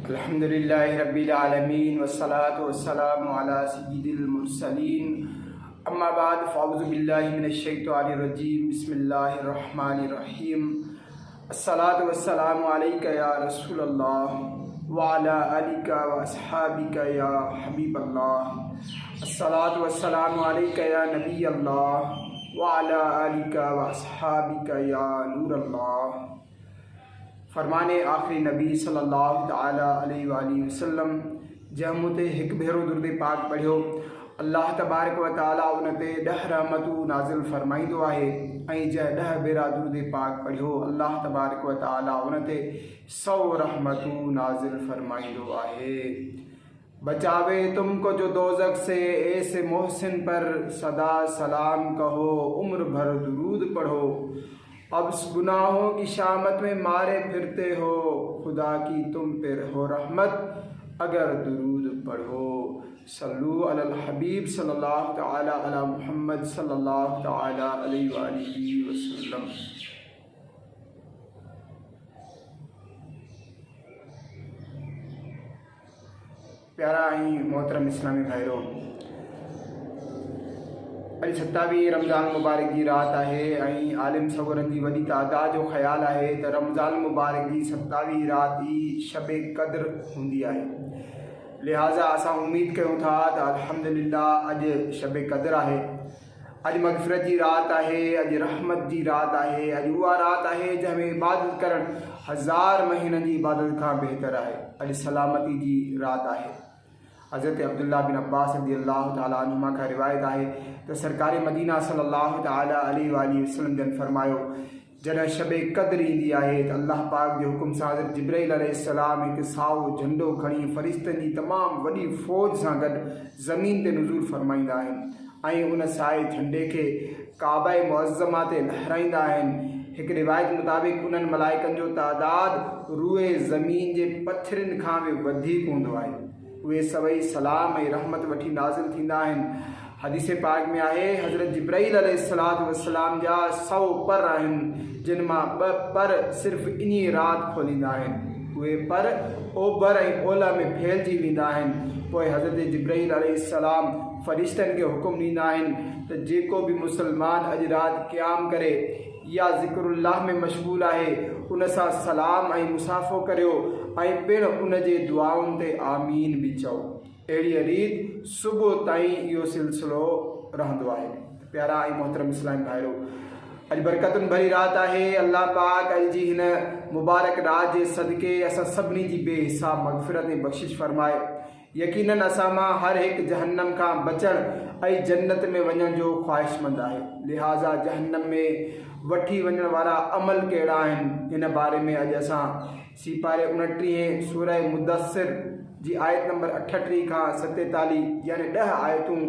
अल्हम्दुलिल्लाहि रब्बिल आलमीन वस्सलातु वस्सलामु अला सय्यिदिल मुरसलीन अम्मा बाद फ़अऊज़ु बिल्लाहि मिनश शैतानिर रजीम बिस्मिल्लाहिर रहमानिर रहीम अस्सलातु वस्सलामु अलैका या रसूलल्लाह व अला आलिका व अस्हाबिका या हबीबल्लाह अस्सलातु वस्सलामु अलैका या नबियल्लाह व अला आलिका व अस्हाबिका या नूरल्लाह। फरमाने आखिरी नबी सल्लल्लाहु तआला अलैहि वसल्लम जहमुते हिक भेरो दुर्द पाक पढ़ियो अल्लाह तबारक व तआला उन ते 10 रहमतूं नाज़िल फरमाईंदो आहे ऐं जंहिं 10 भेरा दुर्द पाक पढ़ियो अल्लाह तबारक व तआला उन ते 100 रहमतूं नाज़िल फरमाईंदो आहे। बचावे तुमको जो दोज़ख से ऐसे मोहसिन पर सदा सलाम कहो, उम्र भर दुरूद पढ़ो। अब गुनाहों की शामत में मारे फिरते हो, खुदा की तुम पर हो रहमत अगर दुरूद पढ़ो। सल्लु अलल हबीब सल्लल्लाहु तआला अला मुहम्मद सल्लल्लाहु तआला अलैहि वालिहि वसल्लम। प्यारा ही मोहतरम इस्लामी भाइयों, अॼु 27 रमज़ान मुबारक की रात है। आलिम सगोरन की वॾी तादाद जो ख्याल है तो रमज़ान मुबारक की 27 रात ही शबे कद्र होंदी है। लिहाजा असां उम्मीद कयूं था तो अल्हम्दुलिल्लाह अॼु शबे कद्र है, अॼु मग़फ़िरत की रात है, अॼु रहमत की रात है, अॼु उहा रात है जंहिंमें इबादत करण 1000 महीननि की इबादत खां बेहतर है। अॼु सलामती की रात है। हज़रत अब्दुल्ला बिन अब्बास रज़ी अल्लाह ताला अन्हुमा का रिवायत है तो सरकार मदीना सल्लल्लाहु ताला अलैहि वसल्लम जन फरमायो, जॾहिं शबे कद्र ईंदी आहे तो अल्लाह पाक के हुकुम सां हज़रत जिब्राइल अलैहिस्सलाम एक साओ झंडो खणी फ़रिश्तनि की तमाम वॾी फ़ौज सां गॾु ज़मीन ते नुज़ूल फरमाईंदा आहिनि ऐं उन साए झंडे के काबा मुअज़्ज़मा ते लहराईंदा आहिनि। एक रिवायत मुताबिक उन्हनि मलाइकनि जो तादाद रूए ज़मीन के पत्थरनि खां बि वधीक हूंदो आहे। वे सभई सलाम और रहमत वठी नाज़िल थींदा आहिनि। हदीस पाक में आहे हज़रत जिब्राइल अलैहिस्सलाम जा 100 पर आहिनि जिन मां 2 पर सिर्फ़ इन्ही रात खोलींदा आहिनि। उहे पर ओभर ऐं ओलह में फैलिजी वेंदा आहिनि। पोइ हज़रत जिब्राइल अलैहिस्सलाम फ़रिश्तनि के हुकुम ॾींदा आहिनि त जेको भी मुसलमान अॼु रात क़याम करे या ज़िक्रुल्लाह में मशगूल है उन सां सलाम ऐं मुसाफ़ो करियो ऐं पिणु उन जे दुआउनि ते आमीन भी चओ। अहिड़ी रीत सुबुह ताईं इहो सिलसिलो रहंदो आहे। प्यारा ऐं मोहतरम इस्लामी भाइरो, अॼु बरकतुनि भरी रात है। अल्लाह पाक अॼु जी हिन मुबारक रात जे सदके असां सभिनी जी बेहिसाब मग़फ़िरत ऐं बख़्शिश फरमाए। यकीनन असां मां हर एक जहन्नम का बचण ऐं जन्नत में वञण जो ख्वाहिशमंद है। लिहाजा जहन्नम में वठी वञण वारा अमल कहिड़ा आहिनि इन बारे में अॼु असां सीपारे 29 सूरह मुदस्सिर जी आयत नंबर 38 खां 47 यानी 10 आयतूं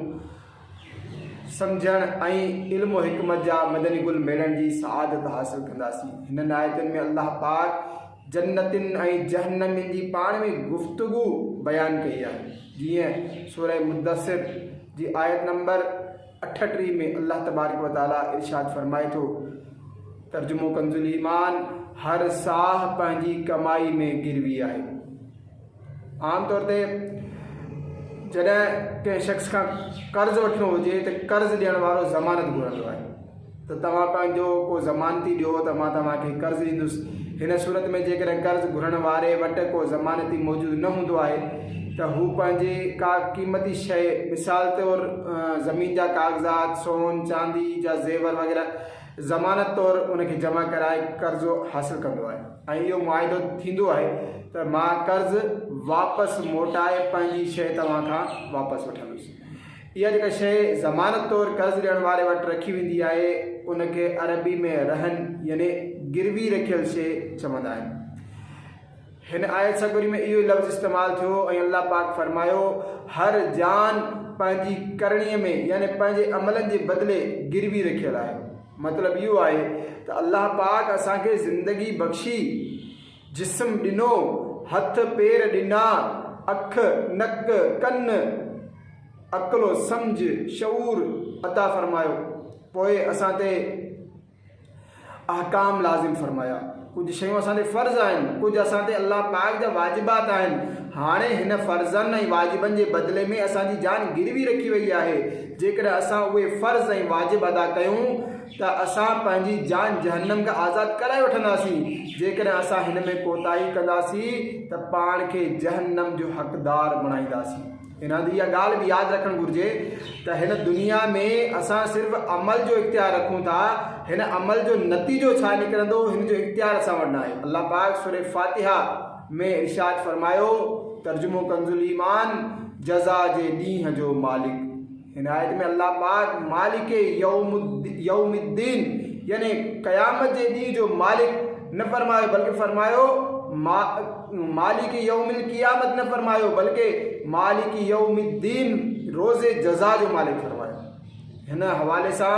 समझण ऐं इल्म हिकमत जा मदनी गुल मेड़न जी सआदत हासिल कंदासीं। हिननि आयतुनि में अल्लाह पाक जन्नतिन ऐं जहन्नमिन जी पाण में गुफ्तगू बयान कई आहे। जीअं सूरह मुदस्सिर जी आयत नंबर 38 में अल्लाह तबारक व तआला इरशाद फरमाए थो, तर्जुमो कंजुल ईमान, हर साह पंहिंजी कमाई में गिरवी आहे। आम तौर ते जॾहिं कंहिं शख़्स खां कर्ज़ वठिणो हुजे तो कर्ज़ ॾियण वारो ज़मानत घुरंदो आहे त तव्हां पंहिंजो को ज़मानती ॾियो त मां तव्हांखे कर्ज़ ॾींदुसि। हिन सूरत में जेकॾहिं कर्ज़ घुरण वारे वटि को ज़मानती मौजूद न हूंदो आहे तो हू पंहिंजे का क़ीमती शइ, मिसाल तौर ज़मीन जा कागज़ात, सोन चांदी जा ज़ेवर वग़ैरह ज़मानत तौर उनखे जमा कराए कर्ज़ो हासिल कंदो आहे ऐं इहो मुआइदो थींदो आहे त मां कर्ज़ वापसि मोटाए पंहिंजी शइ तव्हां खां वापसि वठंदुसि। इहा जेका शइ ज़मानत तौर कर्ज़ ॾियण वारे वटि रखी वेंदी आहे उनखे अरबी में रहन यानी गिरवी रखियल शइ चवंदा आहिनि। हिन आयत सगुरी में इहो लफ़्ज़ इस्तेमालु थियो ऐं अल्लाह पाक फरमायो, हर जान पंहिंजी करणीअ में यानी पंहिंजे अमलनि जे बदिले गिरवी रखियल आहे। मतलब इहो आहे त अल्लाह पाक असांखे ज़िंदगी बख़्शी, जिस्म ॾिनो, हथ पेर ॾिना, अख नक कन, अक़लो सम्झ शऊर अता फरमायो। पोइ असां ते अहकाम लाज़िम फरमाया, कुछ शयूं असांते फ़र्ज़ आहिनि, कुछ असांते अल्लाह पाक जा वाजिबात आहिनि। हाणे हिन फ़र्ज़नि ऐं वाजिबनि जे बदिले में असांजी जान गिरवी रखी वई आहे। जेकॾहिं असां उहे फ़र्ज़ ऐं वाजिब अदा कयूं त असां पंहिंजी जान जहन्नम खां आज़ादु कराए वठंदासीं। जेकॾहिं असां हिन में कोताही कंदासीं त पाण खे जहन्नम जो हक़दार बणाईंदासीं। हिन हंधि इहा ॻाल्हि बि यादि रखणु घुरिजे त हिन दुनिया में असां सिर्फ़ु अमल जो इख़्तियार रखूं था, हिन अमल जो नतीजो छा निकिरंदो हिन जो इख़्तियार असां वटि न आहे। अल्लाह पाक सूरह फातिहा में इरशाद फरमायो, तर्जुमो कंजुल ईमान, जज़ा जे ॾींहं जो मालिक। हिन आयत में अल्लाह पाक मालिक यौमुद्दीन यानी क़यामत जे ॾींहं जो मालिक न फरमायो, बल्कि फरमायो मालिक यौमिल क़ियामत न फरमायो, बल्कि मालिक यौमुद्दीन रोज़े जज़ा जो मालिक फरमायो। हिन हवाले सां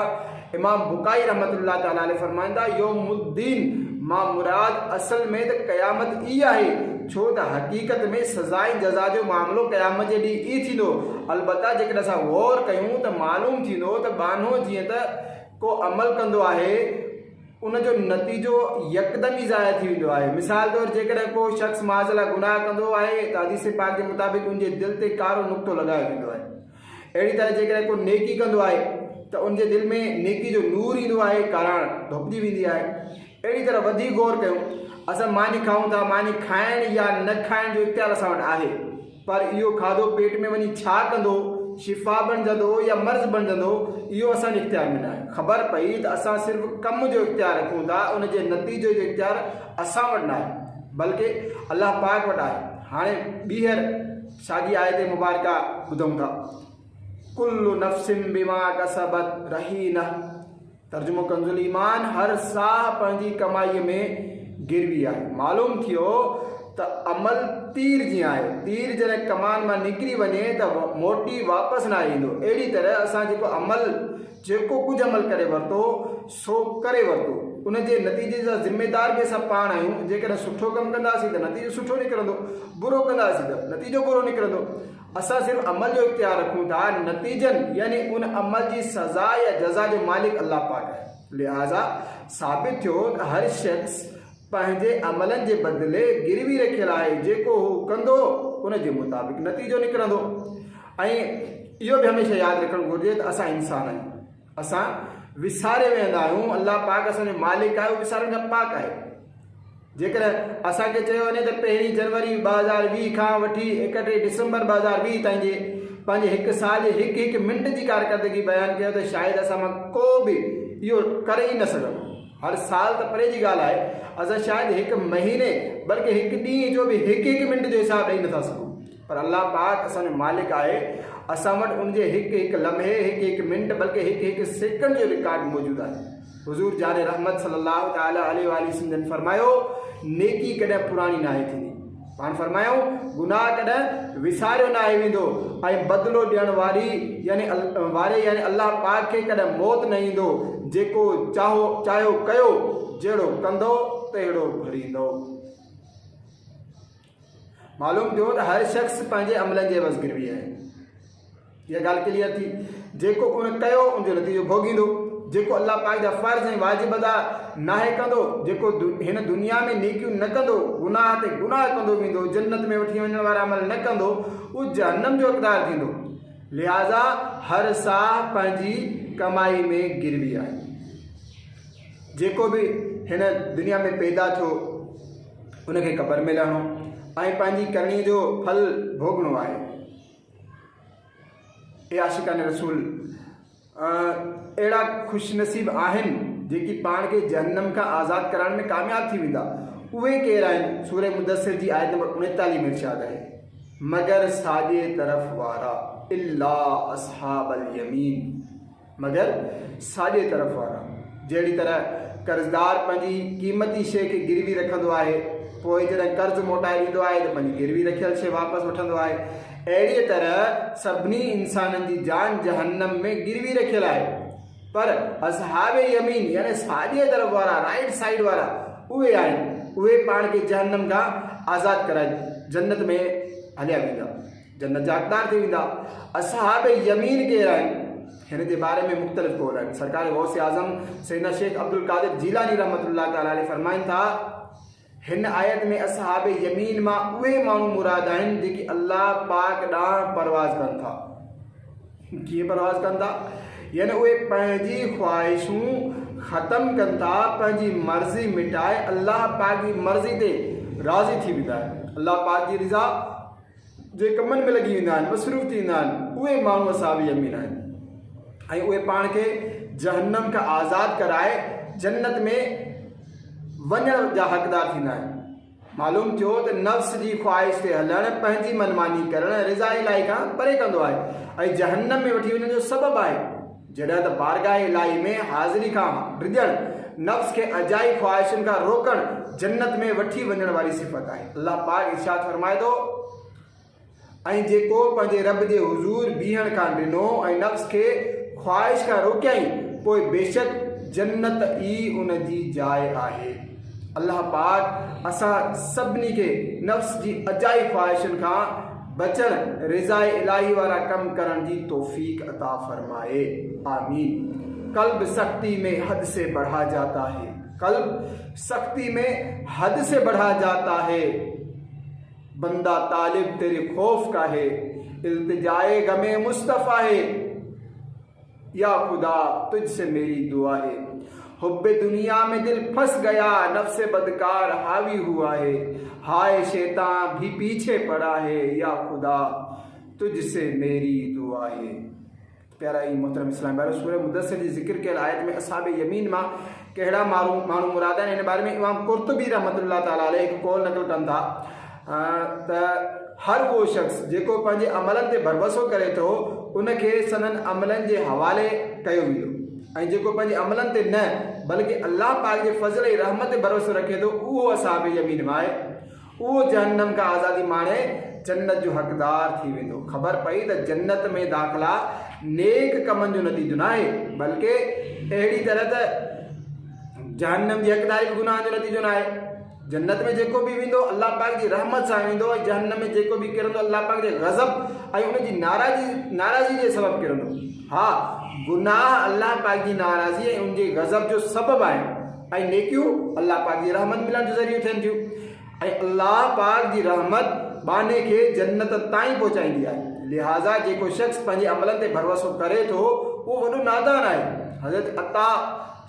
इमाम बुकाई रहमतुल्लाह ताला अलैह फरमाईंदा, यौमुद्दीन मां मुराद असल में त क़यामत ई आहे, छो त हक़ीक़त में सज़ा ऐं जज़ा जो मामिलो क़यामत जे ॾींहुं ई थींदो। अलबत्ता जेकॾहिं असां गौर कयूं त मालूम थींदो त बानो जीअं त को अमल कंदो आहे उनजो नतीजो यकदमि ई ज़ाया थी वेंदो आहे। मिसाल तौरु जेकॾहिं को शख़्स माज़ला गुनाह कंदो आहे त हदीस पाक जे मुताबिक़ उनजे दिलि ते कारो नुक़्तो लॻायो वेंदो आहे। अहिड़ी तरह जेकॾहिं को नेकी कंदो आहे त उनजे दिलि में नेकी जो नूर ईंदो आहे, काराण धुपिजी वेंदी आहे। अहिड़ी तरह वधीक गौर कयूं, असां मानी खाऊं था, मानी खाइण या न खाइण जो इख़्तियार असां वटि आहे, पर इहो खाधो पेट में वञी छा कंदो, शिफ़ा बणिजंदो या मर्ज़ बणिजंदो, इहो असांजे इख़्तियार में न आहे। ख़बर पई त असां सिर्फ़ु कम जो इख़्तियार रखूं था, उनजे नतीजे जो इख़्तियार असां वटि न आहे, बल्कि अल्लाह पाक वटि आहे। हाणे ॿीहर साॻी आयत मुबारका ॿुधूं था, कुल्लु नफ़्सिन बिमा कसबत रहीना। तर्जुमो कंजुल ईमान, हर साह पंहिंजी कमाईअ में गिरवी आहे। मालूम थियो त अमल तीर जीअं आहे, तीर जॾहिं कमान मां निकिरी वञे त मोटी वापसि न ईंदो। अहिड़ी तरह असां जेको कुझु अमल करे वरितो सो करे वरितो, उनजे नतीजे जा ज़िम्मेदार बि असां पाण आहियूं। जेकॾहिं सुठो कमु कंदासीं त नतीजो सुठो निकिरंदो, बुरो कंदासीं त नतीजो बुरो निकिरंदो। असां सिर्फ़ु अमल जो इख़्तियार रखूं था, नतीजनि यानी उन अमल जी सज़ा या जज़ा जो मालिक अल्लाह पाक आहे। लिहाज़ा साबित थियो त हर शख़्स पंहिंजे अमलनि जे बदिले गिरवी रखियल आहे, जेको हू कंदो उनजे मुताबिक़ नतीजो निकिरंदो। ऐं इहो बि हमेशह यादि रखणु घुरिजे त असां इंसान आहियूं, असां विसारे वेंदा आहियूं। अल्लाह पाक असांजो मालिक आहे, उहो विसारण खां पाक आहे। जेकॾहिं असांखे चयो वञे त 1 जनवरी 2020 खां वठी 31 डिसंबर 2020 ताईं जे पंहिंजे हिकु साल जे हिकु मिंट जी कारकर्दगी बयानु कयो त शायदि असां मां को बि इहो करे ई न सघंदो। हर साल त परे जी ॻाल्हि आहे, असां शायदि हिकु महीने बल्कि हिकु ॾींहं जो बि हिकु मिंट जो हिसाब ॾेई नथा सघूं, पर अल्लाह पाक असांजो मालिक आहे। असां वटि उनजे हिकु लम्हे, हिकु मिंट बल्कि हिकु सेकंड जो रिकॉर्ड मौजूदु आहे। हुज़ूर जाने रहमत सल्लल्लाहु ताला अलैहि वसल्लम फरमायो, नेकी कॾहिं पुरानी न आहे थींदी। पाण फरमायूं, गुनाह कॾहिं विसारियो न आहे वेंदो, ऐं बदिलो ॾियण यानी अल्लाह पाक खे कॾहिं मौत न ईंदो। जेको चाहियो कयो, जहिड़ो कंदो तहिड़ो भरींदो। मालूम थियो त हर शख़्स पंहिंजे अमलनि जे बस गिरवी आहे। इहा ॻाल्हि क्लियर थी। जेको उन कयो उनजो नतीजो भोगींदो। जेको अल्लाह पाक जा फ़र्ज़ ऐं वाजिब अदा नाहे कंदो, जेको हिन दुनिया में नेकियूं न कंदो, गुनाह ते गुनाह कंदो वेंदो, जन्नत में वठी वञण वारा अमल न कंदो, उहो जहन्नम जो हक़दार थींदो। लिहाज़ा हर साह पंहिंजी कमाई में गिरवी आहे। जेको बि हिन दुनिया में पैदा थियो उनखे क़बर में लहणो ऐं पंहिंजी करणी जो फल भोगणो आहे। ए आशिकान रसूल अहिड़ा ख़ुशनसीब आहिनि जेकी पाण खे जहन्नम खां आज़ादु करण में कामयाबु थी वेंदा। उहे केरु आहिनि? सूरह मुदस्सिर जी आयत नंबर 39 में इरशाद आहे, मगर साॼे तरफ़ वारा इल्ला असहाबल यमीन, मगर साॼे तरफ़ वारा। जहिड़ी तरह कर्ज़दार पंहिंजी क़ीमती शइ खे गिरवी रखंदो आहे, पोइ जॾहिं कर्ज़ु मोटाए ॾींदो आहे त पंहिंजी गिरवी रखियल शइ वापसि वठंदो आहे, अहिड़ीअ तरह सभिनी इंसाननि जी जान जहन्नम में गिरवी रखियल आहे। पर असहाबे यमीन यानी साॼे तरफ़ वारा, राइट साइड वारा, उहे आहिनि, उहे पाण खे जहन्नम खां आज़ादु कराए जन्नत में हलिया वेंदा, जन्नत जा हक़दार थी वेंदा। असहाबे यमीन केरु आहिनि? हिन जे बारे में मुख़्तलिफ़ कौल आहिनि। सरकार गौसे आज़म सैयदना शेख अब्दुल कादिर जीलानी रहमतुल्लाह ताला अलैहि फरमाइनि था, हिन आयत में असहाब यमीन मां उहे माण्हू मुराद आहिनि जेके अल्लाह पाक ॾांहुं परवाज़ कनि था। कीअं परवाज़ कनि था? यानी उहे पंहिंजी ख़्वाहिशूं ख़तमु कनि था, पंहिंजी मर्ज़ी मिटाए अल्लाह पाक जी मर्ज़ी ते राज़ी थी वेंदा आहिनि। अल्लाह पाक जी रिज़ा जे कमनि में लॻी वेंदा आहिनि, मसरूफ़ थी वेंदा आहिनि, उहे माण्हू असहाब यमीन आहिनि। ऐं उहे पाण खे जहन्नम खां आज़ादु कराए जन्नत में वञण जा हक़दार थींदा आहिनि। मालूम थियो त नफ़्स जी ख़्वाहिश ते हलणु, पंहिंजी मनमानी करणु रिज़ा इलाही खां परे कंदो आहे ऐं जहन्नम में वठी वञण जो सबबु आहे। जॾहिं त बारगाह इलाही में हाज़िरी खां रिॼणु, नफ़्स खे अजाई ख़्वाहिशुनि खां रोकणु जन्नत में वठी वञण वारी सिफ़त आहे। अल्लाह पाक इरशाद फरमाए थो, ऐं जेको पंहिंजे रब जे हुज़ूर बीहण खां ॾिनो ऐं नफ़्स खे ख़्वाहिश खां रोकियई, पोइ बेशक जन्नत ई उन जी जाइ आहे। अल्लाह पाक असां सभिनी खे नफ़्स जी अजाई ख़्वाहिशुनि खां बचण, रिज़ा इलाही वारा कम करण जी तौफ़ीक अता फरमाए, आमीन। कल्ब सख्ती में हद से बढ़ा जाता है, कल्ब सख्ती में हद से बढ़ा जाता है, बंदा तालिब तेरे खौफ का है, इल्तिजाए गमे मुस्तफ़ा है, या खुदा तुझसे मेरी दुआ है। हुब्बे दुनिया में दिल फंस गया, नफ्से बदकार हावी हुआ है, हाय शैतान भी पीछे पड़ा है, या खुदा तुझसे मेरी दुआ है। प्यारा ई मोहतरम इस्लाम भाई, सूरह मुदस्सिर जी ज़िक्र कयल आयत में असहाब यमीन मां कहिड़ा माण्हू मुराद आहिनि, इन बारे में इमाम कुर्तुबी रहमतुल्लाह ताला अलैहि हिकु कौल नक़ल कनि था त हर उहो शख़्स जेको पंहिंजे अमलनि ते भरवसो करे थो, उनखे सननि अमलनि जे हवाले कयो वेंदो, ऐं जेको पंहिंजे अमलनि ते न बल्कि अल्लाह पाक जे फज़ल ऐं रहमत ते भरोसो रखे थो, उहो असहाब यमीन मां आहे। उहो जहन्नम खां आज़ादी माणे जन्नत जो हक़दार थी वेंदो। ख़बर पई त जन्नत में दाख़िला नेक कमनि जो नतीजो न आहे, बल्कि अहिड़ी तरह त जहन्नम जी हक़दारी बि गुनाह जो नतीजो न आहे। जन्नत में जेको बि वेंदो अल्लाह पाक जी रहमत सां वेंदो, ऐं जहन्नम में जेको बि किरंदो अल्लाह पाक जे ग़ज़ब ऐं उनजी नाराज़गी जे सबबु किरंदो। हा, गुनाह अल्लाह पाक जी नाराज़गी ऐं उनजे ग़ज़ब जो सबबु आहे, ऐं नेकियूं अल्लाह पाक जी रहमत मिलण जो ज़रियो थियनि थियूं, ऐं अल्लाह पाक जी रहमत बाने खे जन्नत ताईं पहुचाईंदी आहे। लिहाज़ा जेको शख़्स पंहिंजे अमलनि ते भरवसो करे थो, उहो वॾो नादान आहे। हज़रत अता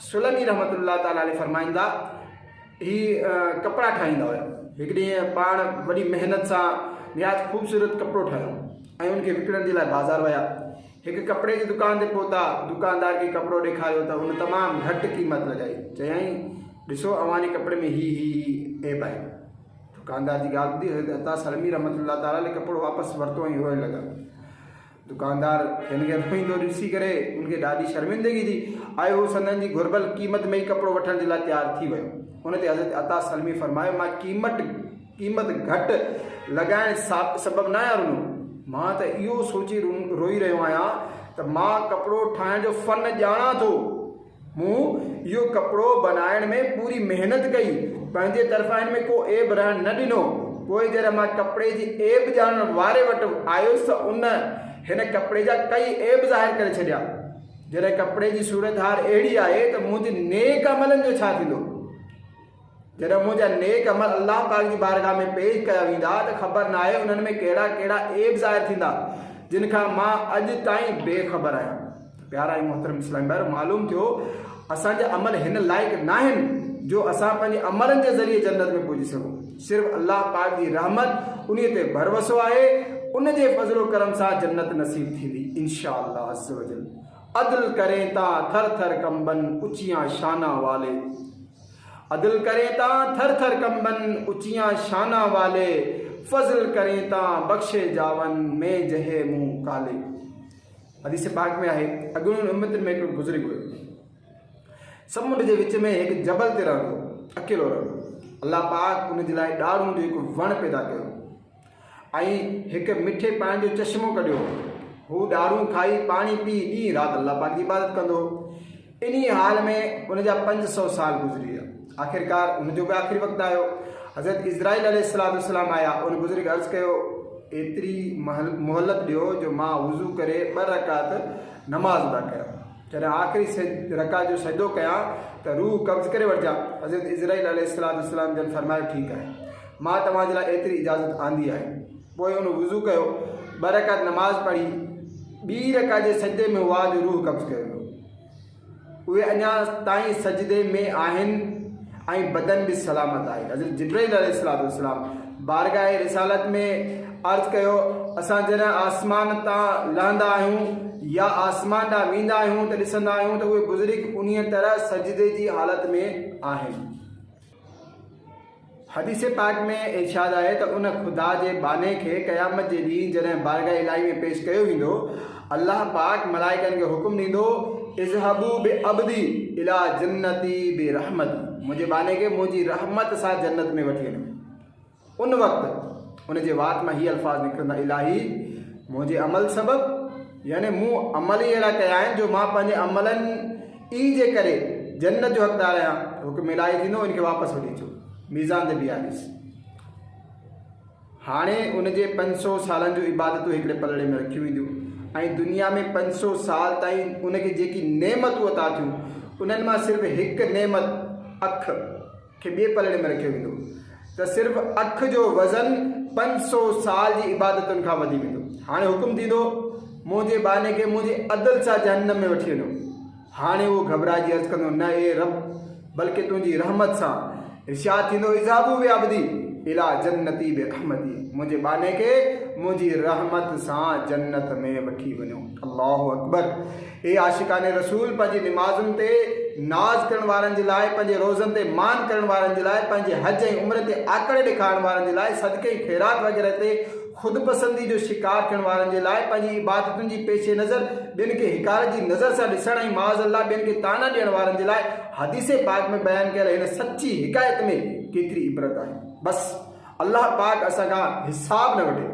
सुलमी रहमतुल्लाह ताला अलैहि फरमाईंदा, ही कपिड़ा ठाहींदा हुया। हिकु ॾींहुं पाण वॾी महिनत सां निहायत ख़ूबसूरत कपिड़ो ठाहियो ऐं उनखे विकिणण जे लाइ बाज़ारि विया। हिकु कपिड़े जी दुकान ते पहुता, दुकानदार खे कपिड़ो ॾेखारियो त हुन तमामु घटि क़ीमत लॻाई। चयईं, ॾिसो अवां जे कपिड़े में ही ऐब आहे। दुकानदार जी ॻाल्हि ॿुधी हज़रत अता सलमी रहमतुल्लाह ताला ने कपिड़ो वापसि वरितो ऐं रोइण लॻा। दुकानदार हिन खे रोईंदो ॾिसी करे उनखे ॾाढी शर्मिंदगी थी, आयो हू संदन जी घुरबल क़ीमत में ई कपिड़ो वठण जे लाइ तयारु थी वियो। उन ते हज़रत अता सलमी फरमायो, मां क़ीमत घटि लॻाइण सबबु न आहियां रुनो, मां त इहो सोची रोई रहियो आहियां त मां कपिड़ो ठाहिण जो फ़न ॼाणा थो। मूं इहो कपिड़ो बनाइण में पूरी महिनत कई, पंहिंजे तरफ़ां हिन में को ऐब रहण न ॾिनो। पोइ जॾहिं मां कपिड़े जी ऐब ॼाणण वारे वटि आयुसि त उन हिन कपिड़े जा कई ऐब ज़ाहिर करे छॾिया। जॾहिं कपिड़े जी सूरत हार अहिड़ी आहे त मुंहिंजे नेक अमलनि जो छा थींदो? जॾहिं मुंहिंजा नेक अमल अल्लाह पाक जी बारगाह में पेश कया वेंदा त ख़बर न आहे उन्हनि में कहिड़ा कहिड़ा ऐब ज़ाहिर थींदा, जिन खां मां अॼु ताईं बेख़बर आहियां। प्यारा ऐं मोहतरम इस्लामी भाइरो, मालूम थियो असांजा अमल हिन लाइक़ु न आहिनि जो असां पंहिंजे अमलनि जे ज़रिए जन्नत में पहुची सघूं। सिर्फ़ु अल्लाह पाक जी रहमत, उन ते भरवसो आहे, उन जे फज़लो करम सां जन्नत नसीब थींदी इंशाअल्लाह अज़्ज़ व जल। अदल करें ता थर थर कंबन ऊंचियां शाना वाले, अदल करें ता थर थर कंबन ऊंचियां शाना वाले, फज़ल करें ता बख्शे जावन में जहे मुंह काले। हदीस पाक में आहे, अॻूणी उम्मतुनि में हिकिड़ो बुज़ुर्ग हुयो, समुंड जे विच में हिकु जबल ते रहंदो, अकेलो रहंदो। अल्लाह पाक उन जे लाइ ॾाढ़ूं जो हिकु वणु पैदा कयो ऐं हिकु मिठे पाणी जो चश्मो कढियो। हू ॾाढ़ूं खाई पाणी पी ॾींहुं राति अल्लाह पाक जी इबादत कंदो। इन हाल में उनजा 500 साल गुज़री विया। आख़िरकार उनजो बि आख़िरी वक़्तु आयो। हज़रत इज़राइल अलैहिस्सलाम आया, उन बुज़ुर्ग अर्ज़ु कयो, एतिरी मोहलत ॾियो जो मां वुज़ू करे 2 रकात नमाज़ अदा कयां। जॾहिं आख़िरी रकात जो सजदो कयां त रूह कब्ज़ करे वठिजां। हज़रत इज़राइल अलैहिस्सलाम जन फरमायो ठीकु आहे, मां तव्हांजे लाइ एतिरी इजाज़त आंदी आहे। पोइ उन वुज़ू कयो, 2 रकात नमाज़ पढ़ी, 2 रकात जे सजदे में हुआ जो रूह कब्ज़ करे वियो। उहे अञा ताईं सजदे में आहिनि ऐं बदन बि सलामत आहे। हज़रत जिब्राइल अलैहिस्सलाम बारगाह रिसालत में अर्ज़ु कयो, असां जॾहिं आसमान तां लहंदा आहियूं या आसमान ॾांहुं वेंदा आहियूं त ॾिसंदा आहियूं त उहे बुज़ुर्ग उन्हीअ तरह सजदे जी हालत में आहिनि। हदीस पाक में इरशाद आहे त उन ख़ुदा जे बाने खे क़यामत जे ॾींहुं जॾहिं बारगाह इलाही में पेश कयो वेंदो, अल्लाह पाक मलाइकनि खे हुकुम ॾींदो, इज़हबू बि अब्दी इला जन्नती बि रहमती, मुंहिंजे बाने खे मुंहिंजी रहमत सां जन्नत में वठी वञो। उन वक़्तु उन जे वात मां हीअ अल्फाज़ निकिरंदा, इलाही मुंहिंजे अमल सबबु, यानी मूं अमल ई अहिड़ा कया आहिनि जो मां पंहिंजे अमलनि ई जे करे जन्नत जो हक़दार आहियां। हुकुम इलाही थींदो, इनखे वापसि वठी अचो, मीज़ान ते बीहारीस। हाणे उन जे 500 सालनि जूं इबादतूं हिकिड़े पलड़े में रखियूं वेंदियूं ऐं दुनिया में 500 साल ताईं उनखे जेकी नेमतूं अता थियूं उन्हनि मां सिर्फ़ु हिकु नेमत अखि खे ॿिए पलड़े में रखियो वेंदो, त सिर्फ़ु अखि जो वज़न 500 साल जी इबादतुनि खां वधी वेंदो। हाणे हुकुम थींदो, मुंहिंजे बाने खे मुंहिंजे अदल सां जहन्नम में वठी वञो। हाणे उहो घबराइजी अर्ज़ु कंदो, न ए रब, बल्कि तुंहिंजी रहमत सां। इरशाद थींदो, इज़ाबू बि आबदी इला जन्नती बि रहमती, मुंहिंजे बाने खे मुंहिंजी रहमत सां जन्नत में वठी वञो। अल्लाहु अकबर। हे आशिकाने रसूल पंहिंजी निमाज़ुनि ते नाज़ करण वारनि जे लाइ, पंहिंजे रोज़नि ते मान करण वारनि जे लाइ, पंहिंजे हज ऐं उम्र ते आकड़े ॾेखारण वारनि जे लाइ, सदके ख़ैरात वग़ैरह ते ख़ुदि पसंदी जो शिकार करण वारनि जे लाइ, पंहिंजी इबादतुनि जी पेशे नज़र ॿियनि खे हिकारत जी नज़र सां ॾिसण ऐं माज़ अल्लाह ॿियनि खे ताना ॾियण वारनि जे लाइ हदीस पाक में बयानु कयल हिन सची हिकायत में केतिरी इबरत आहे। बसि अल्लाह पाक असां खां हिसाब न वठे,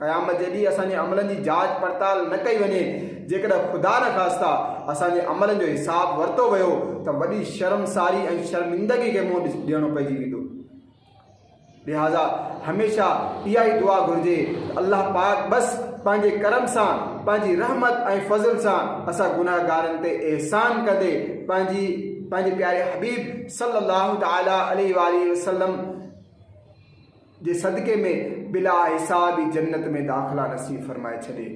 क़यामत जे ॾींहुं असांजे अमलनि जी जांच पड़ताल न कई वञे। जेकॾहिं ख़ुदा न ख़ास्ता असांजे अमलनि जो हिसाब वरितो वियो त वॾी शर्मसारी ऐं शर्मिंदगी खे मुंहुं ॾियणो पइजी वेंदो। लिहाज़ा हमेशह इहा ई दुआ घुरिजे, अल्लाह पाक बसि पंहिंजे करम सां, पंहिंजी रहमत ऐं फज़ल सां असां गुनाहगारनि ते एहसान कंदे पंहिंजे प्यारे हबीब सल्लल्लाहु तआला अलैहि वसल्लम जे सदके में बिला हिसाब ई जन्नत में दाख़िला नसीब फरमाए छॾे।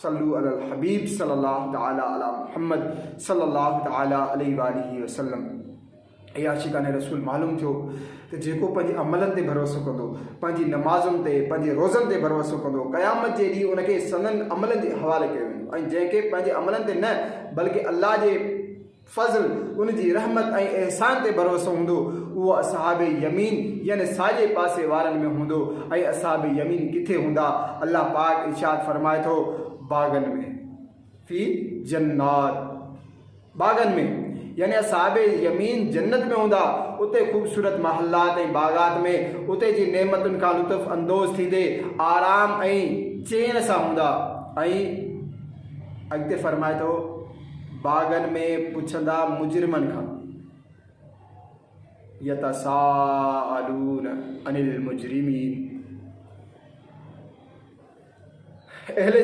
सल्लू अलल हबीब सल्लल्लाहु तआला अला मुहम्मद सल्लल्लाहु तआला अलैहि वसल्लम। इहा आशिकाने रसूल मालूम थियो त जेको पंहिंजे अमलनि ते भरोसो कंदो, पंहिंजी नमाज़ुनि ते, पंहिंजे रोज़नि ते भरोसो कंदो, क़यामत जे ॾींहुं उनखे सननि अमलनि जे हवाले कयो वेंदो। ऐं जंहिंखे पंहिंजे अमलनि ते न बल्कि अल्लाह जे फज़ल, उनजी रहमत ऐं एहसान ते भरोसो हूंदो, उहो असहाब यमीन यानी साॼे पासे वारनि में हूंदो। ऐं असहाब यमीन किथे हूंदा? अल्लाह पाक इरशाद फरमाए थो, बाग़नि में, फी जन्नात, बाग़नि में, यानी असहाब यमीन जन्नत में हूंदा। उते ख़ूबसूरत महलात ऐं बाग़ात में उते जी नेमतुनि खां लुत्फ़ अंदोज़ थींदे आराम ऐं चैन सां हूंदा। ऐं अॻिते फरमाए थो, बाग़नि में पुछंदा मुजरिमनि खां, यतसाअलून अनिल मुजरिमीन, अहले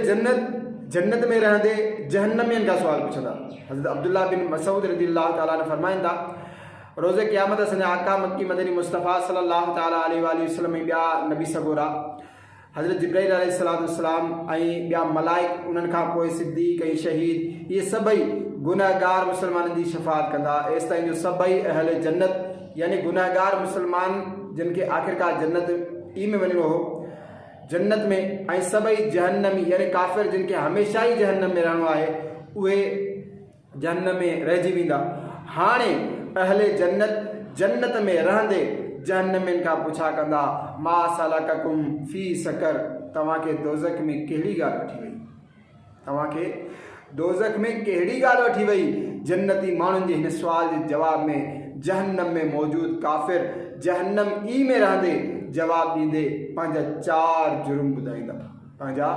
जन्नत में रहंदे जहन्नमियन का सवाल पुछंदा। हज़रत अब्दुल्लाह बिन मसूद रज़ियल्लाहु ताला अन्हु फरमाइनि था, रोज़े क़यामत असांजा आका मक्की मदनी मुस्तफ़ा सल्लल्लाहु ताला अलैहि वसल्लम ऐं ॿिया नबी सगोरा हज़रत जिब्राइल अलैहिस्सलाम ऐं ॿिया मलाइक, उन्हनि खां पोइ सिद्दीक़ ऐं शहीद, इहे सभई गुनाहगार मुसलमाननि जी शफ़ाअत कंदा। एसि ताईं जो सभई अहले जन्नत यानी गुनाहगार मुसलमान जिन खे आख़िरकार जन्नत ई में वञिणो हो, जन्नत में, ऐं सभई जहन्नमी यानी काफ़िर जिन खे हमेशह ई जहन्नम में रहणो आहे, उहे जहन्नम में रहिजी वेंदा। हाणे अहले जन्नत में रहंदे जहन्नमिन खां पुछा कंदा, मा सलककुम फी सकर, तव्हांखे दोज़ख में कहिड़ी ॻाल्हि वठी वई? तव्हांखे दोज़ख में कहिड़ी ॻाल्हि वठी वई? जन्नती माण्हुनि जे हिन सुवाल जे जवाब में जहन्नम में मौजूद काफ़िर जहन्नम ई में रहंदे जवाब ॾींदे पंहिंजा 4 जुर्म ॿुधाईंदा, पंहिंजा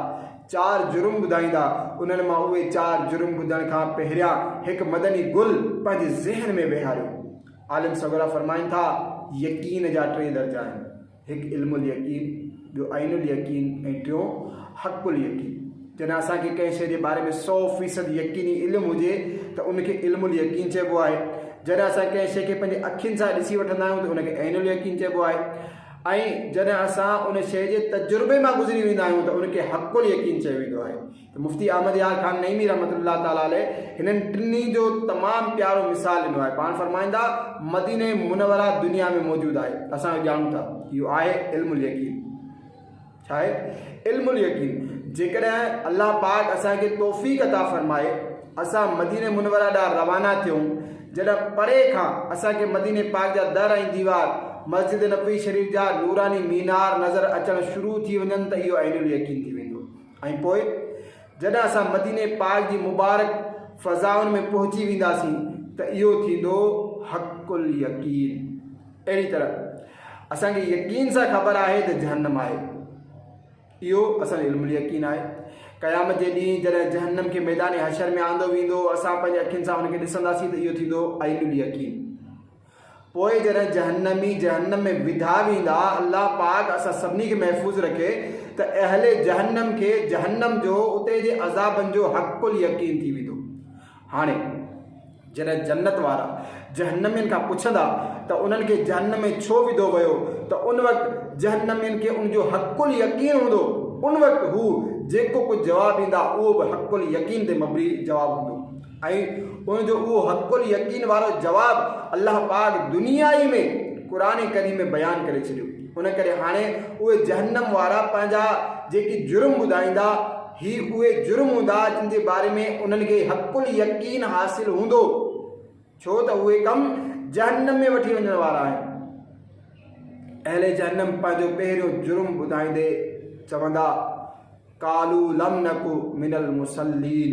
4 जुर्म ॿुधाईंदा। उन्हनि मां उहे 4 जुर्म ॿुधण खां पहिरियां हिकु मदनी गुल पंहिंजे ज़हन में वेहारियो। आलिम सगोरा फरमाइनि था, यकीन जा 3 दर्जा आहिनि। हिकु इल्मुल यकीन, ॿियो आइनुल यकीन ऐं टियों हक़ुल यकीन। जॾहिं असांखे कंहिं शइ जे बारे में 100% यकीनी इल्मु हुजे त उनखे इल्मुल यकीन चइबो आहे। जॾहिं असां कंहिं शइ खे पंहिंजे अखियुनि सां ॾिसी वठंदा आहियूं त उनखे आइनुल यकीन चइबो आहे। ऐं जॾहिं असां उन शइ जे तजुर्बे मां गुज़री वेंदा आहियूं त उनखे हक़ुल यकीन चयो वेंदो आहे। त मुफ़्ती अहमद यार ख़ान नईमी रहमतुल्लाह ताला अलैह हिननि टिनी जो तमामु प्यारो मिसाल ॾिनो आहे। पाण फरमाईंदा मदीने मुनवरा दुनिया में मौजूदु आहे, असां ॼाणूं था इहो आहे इल्मुल यकीन। छा आहे इल्मुल यकीन? जेकॾहिं अल्लाह पाक असांखे तौफ़ीक़ अता फ़रमाए असां मदीने मुनवरा ॾांहुं रवाना थियूं, जॾहिं परे खां असांखे मदीने पाक जा दर ऐं दीवार, मस्जिद नबवी शरीफ़ जा नूरानी मीनार नज़र अचणु शुरू थी वञनि त इहो आइनुल यकीन थी वेंदो। ऐं पोइ जॾहिं असां मदीने पाक जी मुबारक फ़ज़ाउनि में पहुची वेंदासीं त इहो थींदो हक़ुल यकीन। अहिड़ी तरह असांखे यकीन सां ख़बर आहे त जहन्नम आहे, इहो असांजो इल्मुल यकीन आहे। क़यामत जे ॾींहुं जॾहिं जहन्नम खे मैदान हशर में आंदो वेंदो, असां पंहिंजे अखियुनि सां हुनखे ॾिसंदासीं त इहो थींदो आइनुल यकीन। पोइ जॾहिं जहन्नमी जहन्नम में विधा वेंदा, अल्लाह पाक असां सभिनी खे महफ़ूज़ रखे त अहले जहन्नम खे जहन्नम जो उते जे अज़ाबनि जो हक़ुल यकीन थी वेंदो। हाणे जॾहिं जन्नत वारा जहन्नमियुनि खां पुछंदा त उन्हनि खे जहन्नम में छो विधो वियो, त उन वक़्तु जहन्नमियुनि खे उनजो हक़ुल यकीन हूंदो। उन वक़्तु हू जेको कुझु जवाबु ॾींदा उहो बि हक़ुल यकीन ते मबनी जवाबु हूंदो। ऐं उनजो उहो हक़ुल यकीन वारो जवाबु अल्लाह पाक दुनिया ई में क़ुरान करीम में बयानु करे छॾियो। उन करे हाणे उहे जहन्नम वारा पंहिंजा जेकी जुर्म ॿुधाईंदा, ही उहे जुर्म हूंदा जिन जे बारे में उन्हनि खे हक़ुल यकीन हासिलु हूंदो, छो त उहे कम जहन्नम में वठी वञण वारा आहिनि। अहले जहन्नम पंहिंजो पहिरियों जुर्म ॿुधाईंदे चवंदा कालू लम नकु मिनल मुसल्लीन,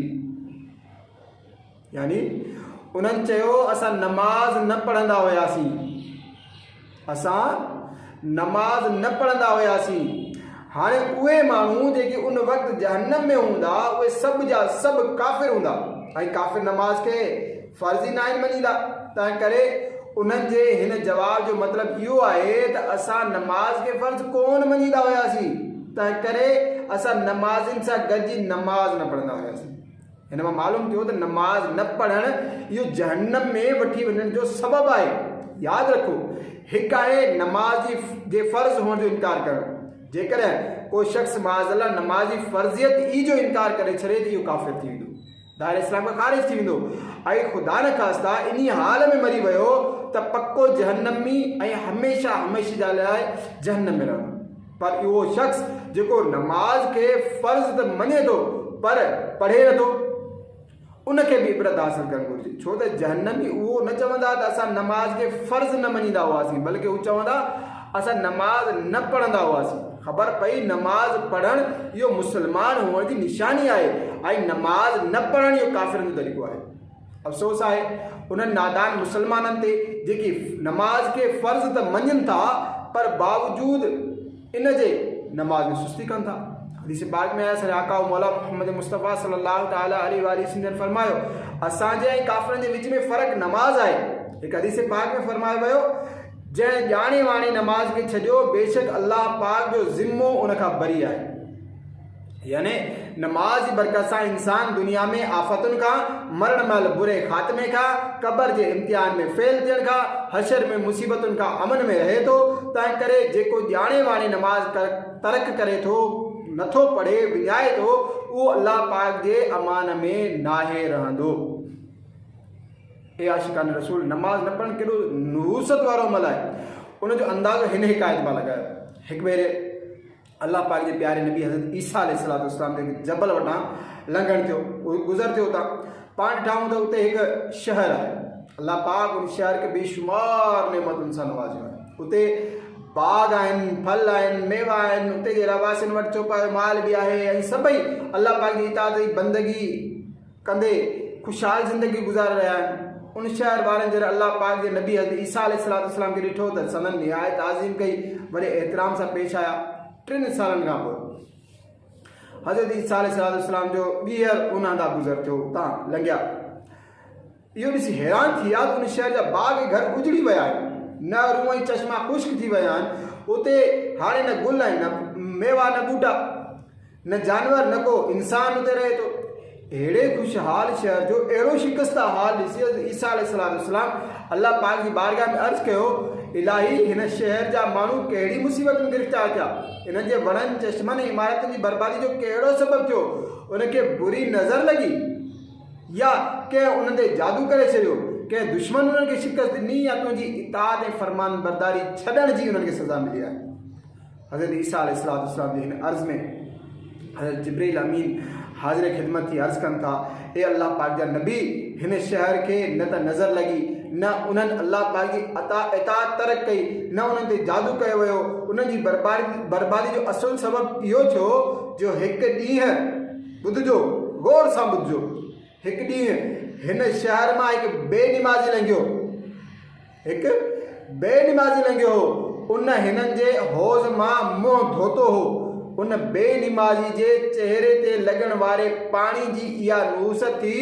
यानी उन्हनि चयो असां नमाज़ न पढ़ंदा हुयासीं, असां नमाज़ न पढ़ंदा हुयासीं। हाणे उहे माण्हू जेके उन वक़्तु जहन्नम में हूंदा उहे सभु जा सभु काफ़िर हूंदा ऐं काफ़िर नमाज़ खे फ़र्ज़ ई न आहिनि मञींदा। तंहिं करे उन्हनि जे हिन जवाब जो मतिलबु इहो आहे त असां नमाज़ खे फ़र्ज़ कोन मञींदा हुयासीं, तंहिं करे असां नमाज़ियुनि सां गॾिजी नमाज़ न पढ़ंदा हुयासीं। हिन मां मालूम थियो त नमाज़ न पढ़णु इहो जहन्नम में वठी वञण जो सबबु आहे। यादि रखो, हिकु आहे नमाज़ जे फ़र्ज़ हुअण जो इनकार करणु। जेकॾहिं को शख़्स माज़अल्लाह नमाज़ी फ़र्ज़ियत ई जो इनकार करे छॾे त इहो काफ़िर थी वेंदो, दायरे इस्लाम खां ख़ारिज थी वेंदो। ऐं ख़ुदा न ख़ास्ता इन हाल में मरी वियो त पको जहन्नमी ऐं हमेशह हमेशह जे लाइ जहन्नम में रहंदो। पर इहो शख़्स जेको नमाज़ खे फ़र्ज़ त मञे थो पर पढ़े नथो, उनखे बि इबरत हासिल करणु घुरिजे। छो त जहन्नमी उहो न चवंदा त असां नमाज़ खे फ़र्ज़ न मञींदा हुआसीं, बल्कि उहे चवंदा असां नमाज़ न पढ़ंदा हुआसीं। ख़बर पई नमाज़ पढ़णु इहो मुस्लमान हुअण जी निशानी आहे ऐं नमाज़ न पढ़णु इहो काफ़िरनि जो तरीक़ो आहे। अफ़सोस आहे उन्हनि नादान मुस्लमाननि ते जेकी नमाज़ खे फ़र्ज़ त मञनि था पर बावजूद इन जे नमाज़ में सुस्ती कनि था। हदीस पाक में आया आका मौला मोहम्मद मुस्तफ़ा सल्लल्लाहु तआला अलैहि वसल्लम फरमायो असांजे ऐं काफ़िरनि जे विच में फ़र्क़ु नमाज़ आहे। हिकु हदीस पाक में फरमायो वियो जंहिं ॼाणे वाणे नमाज़ खे छॾियो बेशक अल्लाह पाक जो ज़िम्मो उनखां बरी आहे। यानी नमाज जी बरकत सां इंसान दुनिया में आफ़तुनि खां, मरण महिल बुरे ख़ात्मे खां, क़ब्र जे इम्तिहान में फेल थियण खां, हशर में मुसीबतुनि खां अमन में रहे थो। तंहिं करे जेको ॼाणे वाणे नमाज तर्क करे थो, नथो पढ़े, विञाए थो, उहो अल्लाह पाक जे अमान में नाहे रहंदो। ए आशिकान रसूल, नमाज न पढ़णु केॾो नुहूसत वारो अमल आहे। उनजो अंदाज़ो हिन हिकायत मां लॻायो। हिकु भेरे अल्लाह पाक जे प्यारे नबी हज़रत ईसा अलैहिस्सलाम जे जबल वटां लंघण थियो, गुज़र थियो उतां। पाण ॾिठाऊं त उते हिकु शहर आहे। अल्लाह पाक उन शहर खे बेशुमार नेमतुनि सां नवाज़ियो आहे। उते बाग आहिनि, फल आहिनि, मेवा आहिनि, उते जे रवासियुनि वटि चौपायो माल बि आहे ऐं सभई अल्लाह पाक जी इताअत जी बंदगी कंदे ख़ुशहाल ज़िंदगी गुज़ारे रहिया आहिनि। उन शहर वारनि जॾहिं अल्लाह पाक जे नबी हज़रत ईसा अलैहिस्सलाम खे ॾिठो त सनन निहायत ताज़ीम कई, वॾे एतिराम सां पेश आया। 3 सालनि खां पोइ हज़रत ईसा अलैहिस्सलाम जो ॿीहर उन्हंदा गुज़र थियो, उतां लंघिया। इहो ॾिसी हैरान थी विया त उन शहर जा बाग घर उजड़ी विया आहिनि, नहरूं ऐं चश्मा ख़ुश्क थी विया आहिनि। उते हाणे न गुल आहिनि, न मेवा, न बूटा, न जानवर, न को इंसान उते रहे थो। अहिड़े ख़ुशहाल शहर जो अहिड़ो शिकस्ता हाल ॾिसी ईसा अलैहिस्सलाम अल्लाह पाक जी बारगाह में अर्ज़ु कयो, इलाही हिन शहर जा माण्हू कहिड़ी मुसीबत में गिरफ़्तार थिया, इन्हनि जे वणनि, चश्मनि, इमारतनि जी बर्बादी जो कहिड़ो सबबु थियो, उनखे बुरी नज़र लॻी या कंहिं उन्हनि ते जादू करे छॾियो, कंहिं दुश्मन उन्हनि खे शिकस्त ॾिनी या तुंहिंजी इताअत ऐं फरमान बरदारी छॾण जी उन्हनि खे सज़ा मिली आहे। हज़रत ईसा अलैहिस्सलाम जे हिन अर्ज़ में हज़रत जिब्रील अमीन हाज़िर ख़िदमत थी अर्ज़ कनि था, ए अल्लाह पाक जा नबी, हिन शहर खे न त नज़र लॻी, न उन्हनि अल्लाह पाक जी इताअत तरक कई, न उन्हनि ते जादू कयो वियो, उन्हनि जी बर्बादी जो असुलु सबबु इहो थियो जो हिकु ॾींहुं, ॿुधिजो गौर सां ॿुधिजो, हिकु ॾींहुं हिन शहर मां हिकु बेनिमाज़ी लंघियो, हिकु बेनिमाज़ी लंघियो हो, उन हिननि जे हौज़ मां मुंहुं धोतो हो, उन बेनिमाज़ी जे चेहरे ते लॻण वारे पाणी जी इहा नूसत थी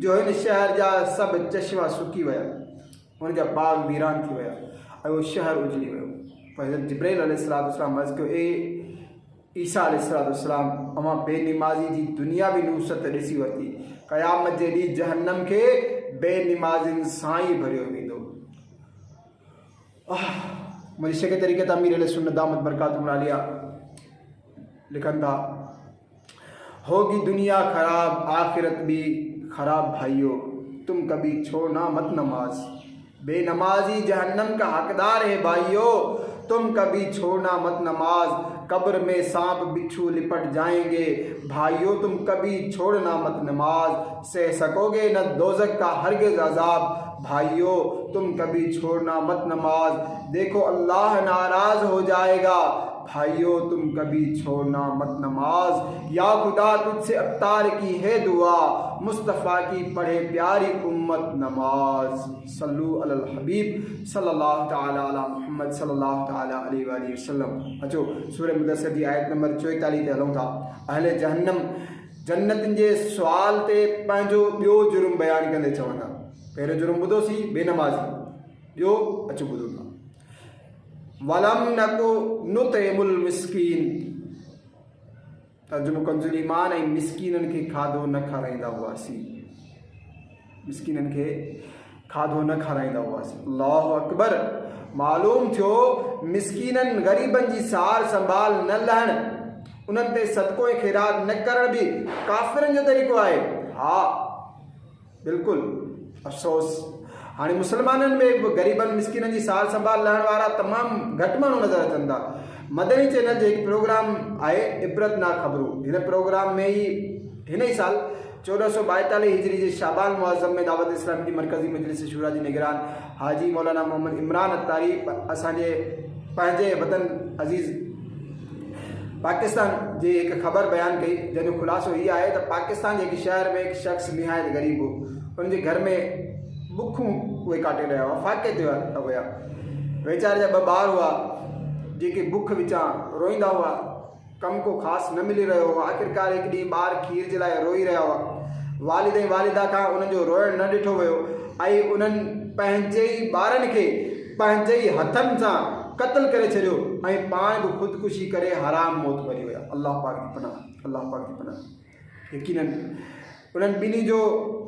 जो हिन शहर जा सभु चश्मा सुकी विया, उनजा बाग वीरान थी विया ऐं उहो शहर उजड़ी वियो। हज़रत जिब्रील अलैहिस्सलाम अर्ज़ु कयो, ए ईसा अलैहिस्सलाम, अवां बेनिमाज़ी जी दुनियावी नूसत ॾिसी वरिती, क़यामत जे ॾींहुं जहन्नम खे बेनिमाज़ियुनि सां ई भरियो वेंदो। मुंहिंजी शेख तरीक़े तां अमीर सुन्नत दामत बरकातुहु आलिया लिखनि था, होगी दुनिया खराब आखिरत भी खराब भाइयों, तुम कभी छोड़ना मत नमाज, बेनमाजी जहन्नम का हकदार है भाइयों, तुम कभी छोड़ना मत नमाज, कब्र में सांप बिच्छू लिपट जाएंगे भाइयों, तुम कभी छोड़ना मत नमाज, सह सकोगे न दोज़ख का हरगिज़ अज़ाब भाइयों, तुम कभी छोड़ना मत नमाज, देखो अल्लाह नाराज़ हो जाएगा भाइयों, तुम कभी छोड़ना मत नमाज, या खुदा तुझसे अत्तार की है दुआ, मुस्तफ़ा की पढ़े प्यारी उम्मत नमाज, सल्लु अलल हबीब सल्लल्लाहु तआला अला मुहम्मद सल्लल्लाहु तआला अलैहि वसल्लम। अचो सूरह मुदस्सिर जी आयत नंबर 44 ते हलूं था। अहले जहन्नम जन्नतनि जे सुवाल ते पंहिंजो ॿियो जुर्म बयानु कंदे चवंदा, पहिरियों जुर्म ॿुधोसीं बेनमाज़ी, ॿियो अचो ॿुधो था, वलम नकु नुतइमुल मिस्कीन, तर्जुमो कंजुल ईमान, ऐं मिस्कीननि खे खाधो न खाराईंदा हुआसीं, मिस्कीननि खे खाधो न खाराईंदा हुआसीं। अल्लाहु अकबर। मालूम थियो मिस्कीननि ग़रीबनि जी सार संभाल न लहण, उन्हनि ते सदको ऐं ख़ैरात न करण बि काफ़िरनि जो तरीक़ो आहे। हा बिल्कुलु, अफ़सोस हाणे मुसलमाननि में बि ग़रीबनि मिस्किननि जी सार संभाल लहण वारा तमामु घटि माण्हू नज़र अचनि था। मदनी चैनल जो हिकु प्रोग्राम आहे इबरतनाक ख़बरूं, हिन प्रोग्राम में ई हिन ई साल 1442 हिजरी जे शाबान मुअज़्ज़म में दावत इस्लामी जी मरकज़ी मजलिस शूरा जी निगरान हाजी मौलाना मोहम्मद इमरान अत्तारी असांजे पंहिंजे वतन अज़ीज़ पाकिस्तान जी हिकु ख़बर बयानु कई, जंहिंजो ख़ुलासो हीअ आहे त पाकिस्तान जे हिकु शहर में हिकु शख़्स निहायत ग़रीब हो, उनजे घर में बुखूं उहे काटे रहिया हुआ, फाके ते हुया, वीचारे जा 2 ॿार हुआ जेके बुख विचां रोईंदा हुआ, कम को ख़ासि न मिली रहियो हो। आख़िरकार हिकु ॾींहुं ॿार खीर जे लाइ रोई रहिया हुआ, वालिद ऐं वालिदा खां उन्हनि जो रोइणु न ॾिठो वियो ऐं उन्हनि पंहिंजे ई ॿारनि खे पंहिंजे ई हथनि सां क़त्ल करे छॾियो ऐं पाण बि ख़ुदकुशी करे हराम मौत मरी विया। अल्लाह पाक जी पनाह, अल्लाह पाक जी पनाह। यकीनन उन्हनि ॿिन्ही जो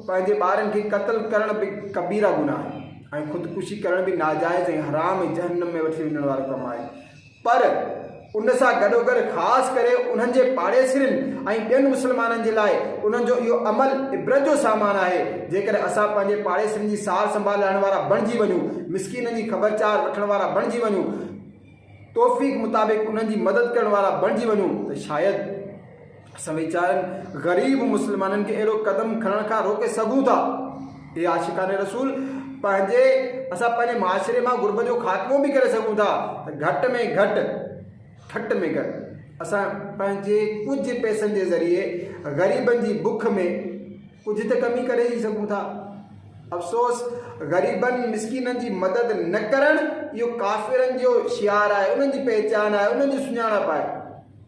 पंहिंजे ॿारनि खे क़त्ल करण बि कबीरा गुनाह आहे ऐं ख़ुदकुशी करण बि नाजाइज़ ऐं हराम ऐं जहन्नम में वठी वञण वारो कमु आहे। पर उन सां गॾोगॾु ख़ासि करे उन्हनि जे पाड़ेसिरनि ऐं ॿियनि मुस्लमाननि जे लाइ उन्हनि जो इहो अमल इबरत जो सामान आहे। जेकर असां पंहिंजे पाड़ेसिरनि जी सार संभाल लहण वारा बणिजी वञूं, मिसकीननि जी ख़बरचार वठण वारा बणिजी वञूं, तौफ़ीक़ मुताबिक़ उन्हनि जी मदद करण वारा बणिजी वञूं, त शायदि असां वीचारनि ग़रीब मुस्लमाननि खे अहिड़ो क़दम खणण खां रोके सघूं था। हे आशिक़ाने रसूल, असां पंहिंजे माशरे मां गुरबत जो ख़ात्मो बि करे सघूं था। त घटि में घटि असां पंहिंजे कुझु पैसनि जे ज़रिए ग़रीबनि जी बुख में कुझु त कमी करे ई सघूं था। अफ़सोस ग़रीबनि मिसकीननि जी मदद न करणु इहो काफ़िरनि जो शियार आहे, उन्हनि जी पहचान आहे, उन्हनि जी सुञाणप आहे।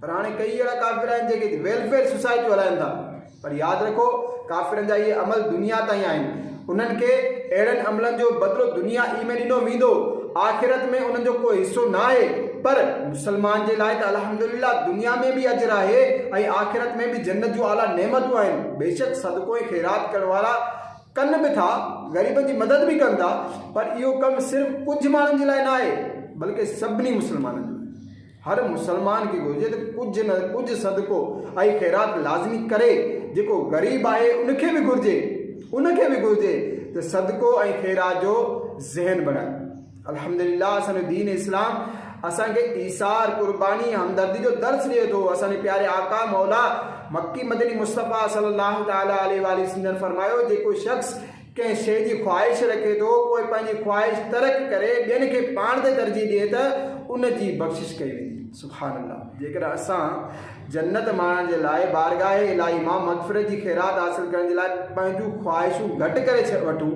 पर हाणे कई अहिड़ा काफ़िर आहिनि जेके वेलफेयर सोसाइटियूं हलाइनि था, पर यादि रखो काफ़िरनि जा इहे अमल दुनिया ताईं आहिनि। उन्हनि खे अहिड़नि अमलनि जो बदिलो दुनिया ई में ॾिनो वेंदो, आख़िरत में उन्हनि जो को हिसो न आहे। पर मुसलमान जे लाइ त अल्हम्दुलिल्लाह दुनिया में भी अजर आहे ऐं आख़िरत में भी जन्नत जूं आला नेमतूं आहिनि। बेशक सदको ऐं ख़ैरात करण वारा कनि बि था, ग़रीबनि जी मदद बि कनि था, पर इहो कमु सिर्फ़ु कुझु माण्हुनि जे लाइ न आहे बल्कि सभिनी मुसलमाननि जो। हर मुसलमान खे घुरिजे त कुझु न कुझु सदको ऐं ख़ैरात लाज़मी करे। जेको ग़रीब आहे उनखे बि घुरिजे त सदको ऐं ख़ैरात जो ज़हन बणाए। अल्हम्दुलिल्लाह असांजो दीन इस्लाम असांखे ईसार, कुर्बानी, हमदर्दी जो दर्स ॾिए थो। असांजे प्यारे आका मौला मक्की मदनी मुस्तफ़ा सल्लल्लाहु तआला अलैहि वसल्लम फरमायो, जेको शख़्स कंहिं शइ जी ख़्वाहिश रखे थो, पोइ पंहिंजी ख़्वाहिश तर्क करे ॿियनि खे पाण ते तरजीह ॾिए त उन जी बख़्शिश कई वेंदी। सुभान अल्लाह। जेकर असां जन्नत माणण जे लाइ बारगाह इलाही मां मग़फ़िरत जी ख़ैरात हासिल करण जे लाइ पंहिंजूं ख़्वाहिशूं घटि करे वठूं,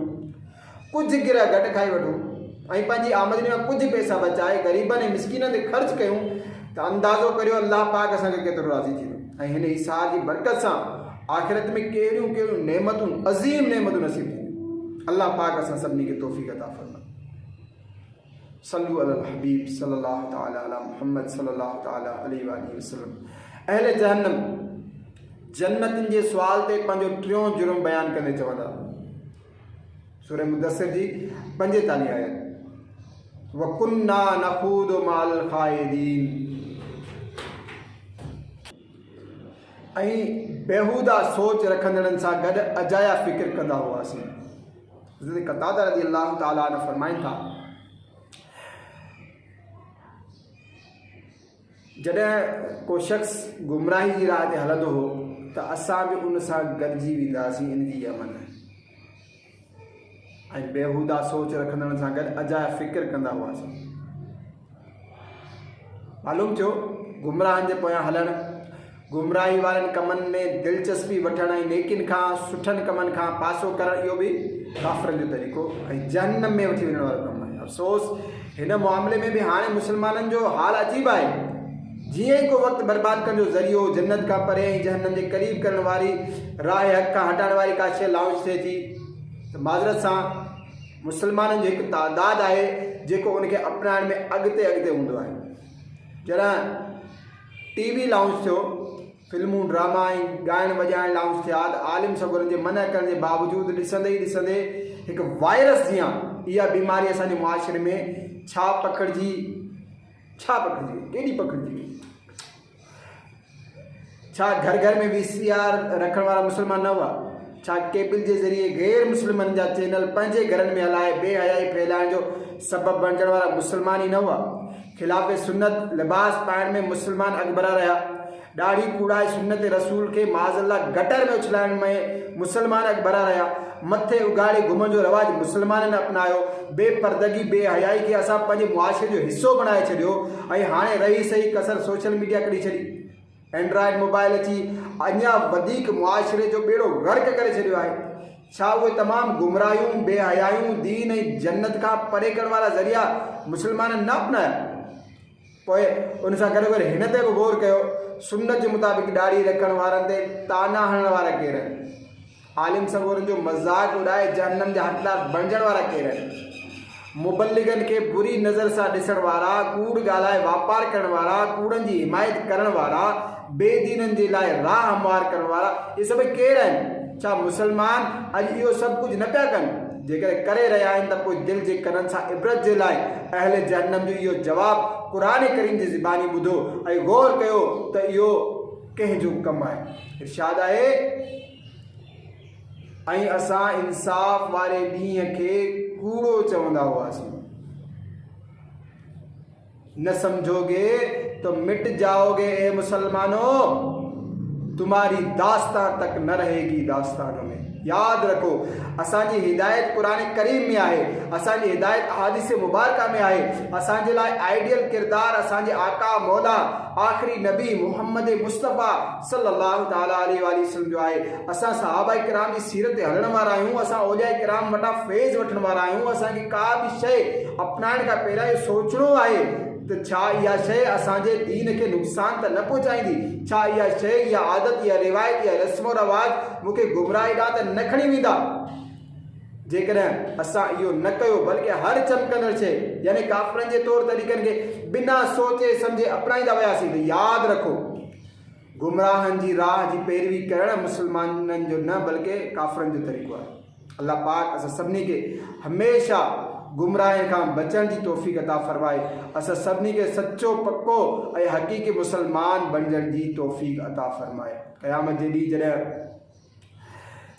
कुझु गिरह घटि खाई वठूं ऐं पंहिंजी आमदनी में कुझु पैसा बचाए ग़रीबनि ऐं मिस्कीननि ते ख़र्च कयूं त अंदाज़ो करियो अल्लाह पाक असांखे केतिरो राज़ी थींदो। ऐं हिन ईसार जी बरकत सां आख़िरत में कहिड़ियूं कहिड़ियूं नेमतूं, अज़ीम नेमतूं नसीब थींदियूं। अल्लाह पाक असां सभिनी खे तौफ़ीक़ अता फ़रमाए। सल्लु अलल हबीब सल्लल्लाहु तआला अला मुहम्मद सल्लल्लाहु तआला अलैहि वसल्लम। अहले जहन्नम जन्नतनि जे सुवाल ते पंहिंजो टियों जुर्म बयानु कंदे चवंदा, सूरह मुदस्सिर जी 45 आयत, वकुन्ना नख़ूदु मअल ख़ाइदीन। ऐं बेहूदा सोच रखंदड़नि सां गॾु अजाया फ़िक्र कंदा हुआसीं। हज़रत क़तादा रज़ियल्लाहु तआला अन्हु फरमाइनि था, जॾहिं को शख़्स गुमराही जी राह ते हलंदो हो त असां बि उन सां गॾिजी वेंदासीं। इन जी अमन ऐं बेहूदा सोच रखंदड़नि सां गॾु अजाया फ़िक्र कंदा हुआसीं। मालूम थियो गुमराहनि जे पोयां हलणु, गुमराही वारनि कमनि में दिलचस्पी वठणु ऐं नेकिन खां सुठनि कमनि खां पासो करणु, इहो बि काफ़िरनि जो तरीक़ो ऐं जहन्नम में वठी वञण वारो कमु आहे। अफ़सोस हिन मामले में बि हाणे मुसलमाननि जो हाल अजीब आहे। जीअं ई को वक़्तु बर्बाद करण जो ज़रियो जन्नत खां परे ऐं जहन्नम जे क़रीब करण वारी राह हक़ खां हटाइण वारी का शइ लाउंच थिए थी त माज़रत सां मुसलमाननि जो हिकु तादाद आहे जेको उनखे अपनाइण में अॻिते हूंदो आहे। जॾहिं टीवी लाउंच थियो, फिल्मूं, ड्रामा ऐं ॻाइण वॼाइण लाउंच थिया त आलिम सगुरनि जे मना करण जे बावजूदि ॾिसंदे हिकु वायरस जीअं इहा बीमारी असांजे मुआशिरे में छा पकड़जी केॾी पकड़जी वई। छा घर में VCR रखण वारा मुस्लमान न हुआ? छा केबल जे ज़रिए गैर मुस्लिमनि जा चैनल पंहिंजे घरनि में हलाए बेहयाई फैलाइण जो सबबु बणजण वारा मुसलमान ई न हुआ? ख़िलाफ़ सुन्नत लिबास पाइण में मुसलमान अॻिभरा रहिया। ॾाढ़ी कूड़ाए सुन्नत रसूल खे माज़अल्लाह गटर में उछलाइण में मुसलमान अॻिभरा रहिया। मथे उगाड़े घुमण जो रवाज मुसलमाननि अपनायो। बेपर्दगी बेहयाई खे असां पंहिंजे मुआशिरे जो हिसो बणाए छॾियो ऐं हाणे रही सही कसर सोशल मीडिया कढी छॾी। एंड्रॉइड मोबाइल अची अञा वधीक मुआशिरे जो बेड़ो गर्क करे छॾियो आहे। छा उहे तमामु गुमराहियूं, बेहयायूं, दीन ऐं जन्नत खां परे करण वारा ज़रिया मुसलमाननि न अपनाया? पोइ उन सां गॾु हिन ते बि गौर कयो, सुन्नत जे मुताबिक़ ॾाढ़ी रखण वारनि ते ताना हणण वारा केर आहिनि? आलिम सगोरनि जो मज़ाक उॾाए जहन्नम जा हक़दार बणजण वारा केर आहिनि? मुबल्लिगनि खे बुरी नज़र सां ॾिसण वारा, कूड़ ॻाल्हाए वापार करण वारा, कूड़नि जी हिमायत करण वारा, बेदीननि जे लाइ राह हमवार करण वारा, इहे सभई केर आहिनि? छा मुसलमान अॼु इहो सभु कुझु न पिया कनि? जेकर करे रहिया आहिनि त पोइ दिलि जे कननि सां इबरत जे लाइ अहले जहन्नम जो इहो जवाबु क़ुरान करीम जी ज़बानी ॿुधो ऐं गौर कयो त इहो कंहिंजो कमु आहे। इरशाद आहे, ऐं असां इंसाफ़ वारे ॾींहं खे कूड़ो चवंदा हुआसीं। न समझोगे तो मिट जाओगे ए मुसलमानों, तुम्हारी दास्तान तक न रहेगी दास्तानों में। याद रखो, असांजी हिदायत क़ुरान करीम में आहे, असांजी हिदायत अहादीस मुबारका में आहे। असांजे लाइ आइडियल किरदार असांजे आका मौला आख़िरी नबी मुहम्मद मुस्तफ़ा सल्लल्लाहु तआला अलैहि वसल्लम जो आहे। असां सहाबा किराम जी सीरत ते हलण वारा आहियूं। असां औलिया किराम वटां फैज़ वठण वारा आहियूं। असांखे का बि शइ अपनाइण खां पहिरियां इहो सोचणो आहे त छा इहा शइ असांजे दीन खे नुक़सान त न पहुचाईंदी? छा इहा शइ, इहा आदत, इहा रिवायत, इहा रस्म रवाज मूंखे गुमराही ॾांहुं त न खणी वेंदा? जेकॾहिं असां इहो न कयो बल्कि हर चमकंदड़ शइ यानी काफ़िरनि जे तौर तरीक़नि खे बिना सोचे सम्झे अपनाईंदा वियासीं। त यादि रखो, गुमराहनि जी राह जी पैरवी करणु मुस्लमाननि जो न बल्कि काफ़िरनि जो तरीक़ो आहे। अल्लाह पाक असां सभिनी खे हमेशह गुमराह खां बचण जी तौफ़ीक़ अता फ़रमाए, असां सभिनी खे सचो पक्को ऐं हक़ीक़ी मुसलमान बणजण जी तौफ़ीक़ अता फ़रमाए। क़यामत जे ॾींहुं जॾहिं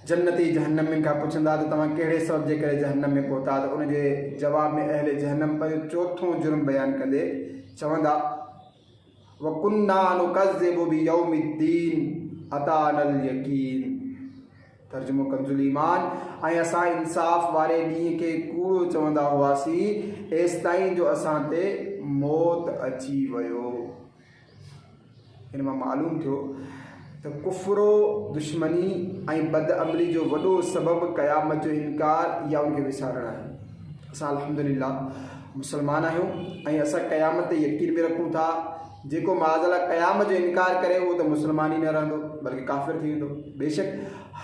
जन्नती जहन्नमिन खां पुछंदा त तव्हां कहिड़े सबब जे करे जहन्नम में पहुता, त उन जे जवाब में अहले जहन्नम पंहिंजो चोथों जुर्म बयानु कंदे चवंदा वकुन्ना नुकज़्ज़िबु बियौमिद्दीन अतानल यकीन। तर्जुमो कंजुल ईमान, ऐं असां इंसाफ़ वारे ॾींहं खे कूड़ो चवंदा हुआसीं एसि ताईं जो असां ते मौत अची वियो। हिन मां मालूम थियो त कुफ़्रो, दुश्मनी ऐं बदअमली जो वॾो सबबु क़यामत जो इनकार या उनखे विसारणु आहे। असां अल्हम्दुलिल्लाह मुस्लमान आहियूं ऐं असां क़यामत ते यकीन बि रखूं था। जेको माज़अल्लाह क़यामत जो इनकार करे उहो त मुस्लमान ई न रहंदो बल्कि काफ़िर थी वेंदो। बेशक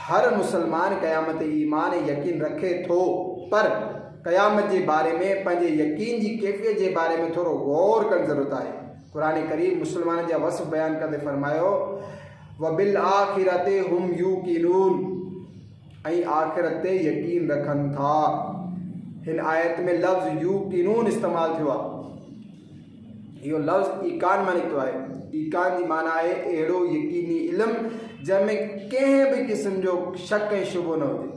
हर मुसलमान क़यामत ते ईमान ऐं यकीन रखे थो, पर क़यामत जे बारे में पंहिंजे यकीन जी कैफ़ियत जे बारे में थोरो गौर करणु ज़रूरत आहे। क़ुरान करीम मुसलमाननि जा वस्फ़ बयानु कंदे फ़रमायो वबिल आख़िरते हुम यूक़िनून, ऐं आख़िरत ते यकीन रखनि था। हिन आयत में लफ़्ज़ यूक़िनून इस्तेमालु थियो आहे। इहो लफ़्ज़ ईकान मां निकितो आहे। ईकान जी माना आहे अहिड़ो यकीनी इल्मु जंहिंमें कंहिं बि क़िस्म जो शक ऐं शुबो न हुजे।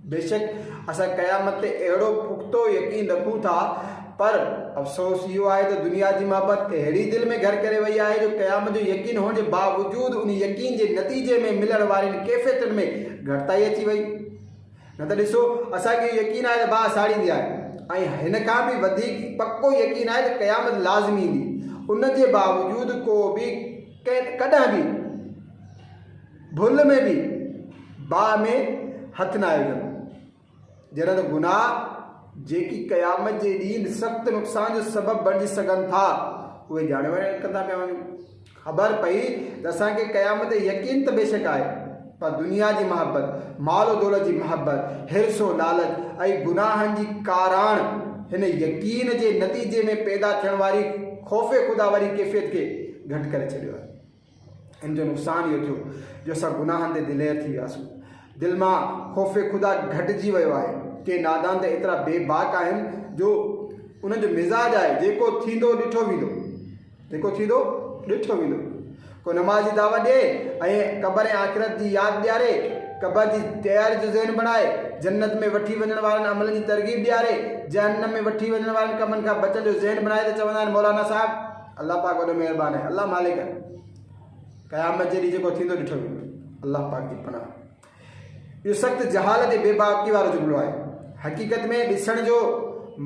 बेशक असां क़यामत ते अहिड़ो पुख़्तो यकीन रखूं था, पर अफ़सोस इहो आहे त दुनिया जी मोहबत अहिड़ी दिलि में घर करे वई आहे जो क़यामत जो यकीन हुअण जे बावजूदु उन यकीन जे नतीजे में मिलण वारनि कैफ़ियतुनि में घटिताई अची वई। न त ॾिसो, असांखे यकीन आहे त बाहि साड़ींदी आहे ऐं हिन खां बि वधीक पक्को यकीन आहे त क़यामत लाज़मी ईंदी। उन जे बावजूदु को बि कॾहिं बि भुल में बि बाहि में हथु न आयो वञे। जॾहिं त गुनाह जेकी क़यामत जे ॾींहुं सख़्तु नुक़सान जो सबबु बणिजी सघनि था उहे ॼाणे वञे कंदा पिया वञूं। ख़बर पई त असांखे क़यामत ते यकीन त बेशक आहे, पर दुनिया जी मोहबत, मालो दौलत जी मोहबत, हिर्सो लालच ऐं गुनाहनि जी काराण हिन यकीन जे नतीजे में पैदा थियण वारी ख़ौफ़ ख़ुदा वारी कैफ़ियत खे घटि करे छॾियो आहे। हिन जो नुक़सानु इहो थियो जो असां गुनाहनि ते दिलेर थी वियासीं। दिलि मां ख़ौफ़ ख़ुदा घटिजी वियो आहे। के नादान त एतिरा बेबाक आहिनि जो उन्हनि जो मिज़ाज आहे जेको थींदो ॾिठो वेंदो, जेको थींदो ॾिठो वेंदो। को नमाज़ी दावत ॾिए ऐं क़बर ऐं आख़िरत जी यादि ॾियारे, क़बर जी तयारी जो ज़हन बणाए, जन्नत में वठी वञण वारनि अमलनि जी तरग़ीब ॾियारे, जहन्नम में वठी वञण वारनि कमनि खां बचण जो ज़हन बणाए, त चवंदा आहिनि मौलाना साहिबु अल्लाह पाक वॾो महिरबानी आहे, अल्लाह मालिक आहे। क़यामत जे ॾींहुं जेको थींदो ॾिठो वेंदो। अल्लाह पाक जी पनाह। इहो सख़्तु जहालत ऐं बेबाकी वारो जुमिलो आहे। हक़ीक़त में ॾिसण जो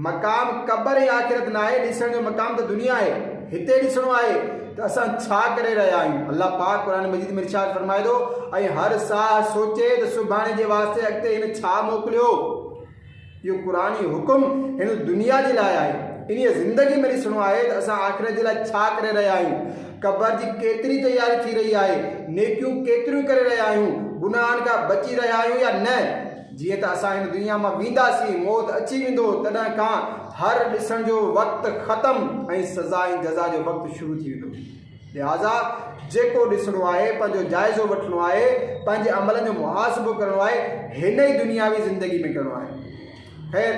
मक़ाम क़बर ऐं आख़िरत न आहे, ॾिसण जो मक़ाम त दुनिया आहे। हिते ॾिसणो आहे त असां छा करे रहिया आहियूं। अल्लाह पाक क़ुरान मजीद में इरशाद फरमाए थो ऐं हर साह सोचे त सुभाणे जे वास्ते अॻिते हिन छा मोकिलियो। इहो क़ुरानी हुकुम हिन दुनिया जे लाइ आहे। इन ज़िंदगी में ॾिसणो आहे त असां आख़िरत जे लाइ छा करे रहिया आहियूं, क़बर जी केतिरी तयारी थी रही आहे, नेकियूं केतिरियूं करे रहिया आहियूं, गुनाहनि खां बची रहिया आहियूं या न। जीअं त असां हिन दुनिया मां वेंदासीं, मौत अची वेंदो, तॾहिं खां हर ॾिसण जो वक़्तु ख़तमु ऐं सज़ा ऐं जज़ा जो वक़्तु शुरू थी वेंदो। लिहाज़ा जेको ॾिसणो आहे, पंहिंजो जाइज़ो वठिणो आहे, पंहिंजे अमलनि जो मुहासिबो करिणो आहे, हिन ई दुनियावी ज़िंदगी में करिणो आहे। ख़ैर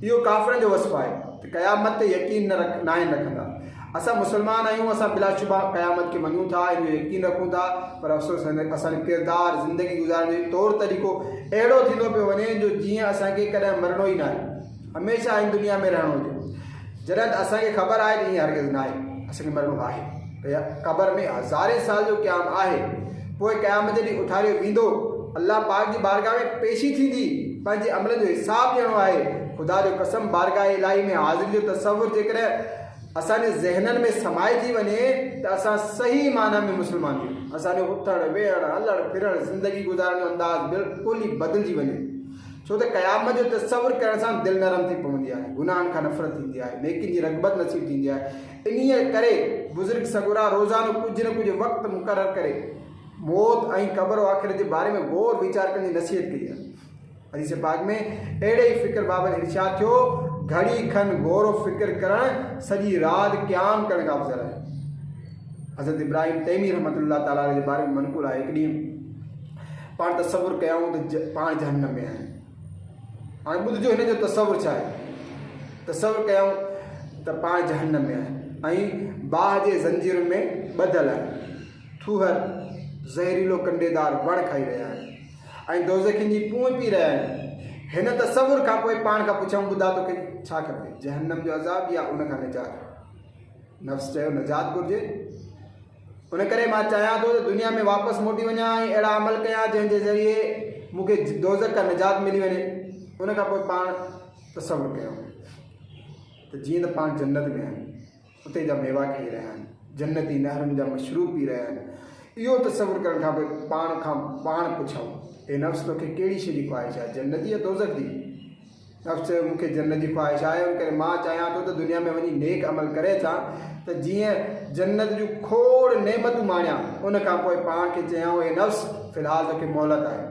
इहो काफ़िरनि जो वस्फ़ आहे त क़यामत ते यकीन न आहिनि रखंदा। असां मुसलमान आहियूं, असां बिलाशुबा क़यामत खे मञूं था, इन जो यकीन रखूं था, पर अफ़सोस असांजो किरदारु, ज़िंदगी गुज़ारण जो तौरु तरीक़ो अहिड़ो थींदो पियो वञे जो जीअं असांखे कॾहिं मरणो ई न आहे, हमेशह हिन दुनिया में रहणो हुजे। जॾहिं त असांखे ख़बर आहे त ईअं हरगिज़ न आहे, असांखे मरणो आहे। क़बर में हज़ारे साल जो क़याम आहे, पोइ क़यामत जे ॾींहुं उथारियो वेंदो, अल्लाह पाक जी बारगाह में पेशी थींदी, पंहिंजे अमलनि जो हिसाबु ॾियणो आहे। ख़ुदा जो कसम, बारगाह इलाही में हाज़िरी जो तसवुरु जेकॾहिं असांजे ज़हननि में समाइजी वञे त असां सही माना में मुस्लमान थियूं। असांजो उथणु वेहणु हलणु फिरणु ज़िंदगी गुज़ारण जो अंदाज़ बिल्कुलु ई बदिलजी वञे। छो त क़यामत जो तसवुरु करण सां दिलि नरम थी पवंदी आहे, गुनाहनि खां नफ़रत थींदी आहे, नेकिन जी रग़बत नसीब थींदी आहे। इन्हीअ करे बुज़ुर्ग सगुरा रोज़ानो कुझु न कुझु वक़्तु मुक़ररु करे मौत ऐं क़बर आख़िरत जे बारे में गौर वीचार करण जी नसीहत कई आहे। हदीस पाक में अहिड़े ई फ़िक्र बाबति इरशाद थियो, घड़ी खन गौर फ़िक्र करण सॼी राति क़याम करण खां अफ़ज़ल आहे। हज़रत इब्राहिम तैमी रहमतुल्लाह ताला जे बारे में मनक़ूल आहे, हिकु ॾींहुं पाण तसवुरु कयूं त पाण जहन्नम में आहियूं। हाणे ॿुधिजो हिन जो तसवुरु छा आहे। तसवुरु कयूं त पाण जहन्नम में आहियूं ऐं बाहि जे ज़ंजीरुनि में ॿधल आहियूं, थूहर ज़हरीलो कंडेदार वण खाई रहिया आहिनि ऐं दोज़खियुनि जी पूं पी रहिया आहिनि। हिन तसवुर खां पोइ पाण खां पुछूं, ॿुधा तोखे छा खपे, जहन्नम जो अज़ाब या उन खां निजात। नफ़्स चयो निजात घुरिजे, उन करे मां चाहियां थो त दुनिया में वापसि मोटी वञा ऐं अहिड़ा अमल कयां जंहिंजे ज़रिए मूंखे दोज़ख खां निजात मिली वञे। उन खां पोइ पाण तसवुरु कयूं त जीअं त पाण जन्नत में आहिनि, उते जा मेवा खाई रहिया आहिनि, जन्नती नहरुनि जा मशरूब पी रहिया आहिनि। इहो तसवुरु करण खां पोइ पाण पुछूं, हे नफ़्स तोखे कहिड़ी शइ जी ख़्वाहिश आहे, जन्नत जी या दोज़ख जी। नफ़्स चयो मूंखे जन्नत जी ख़्वाहिश आहे, उन करे मां चाहियां थो त दुनिया में वञी नेक अमल करे अचां त जीअं जन्नत जूं खोड़ नेमतूं माणियां। उन खां पोइ पाण खे चयूं, हे नफ़्स फ़िलहालु तोखे मोहलत आहे,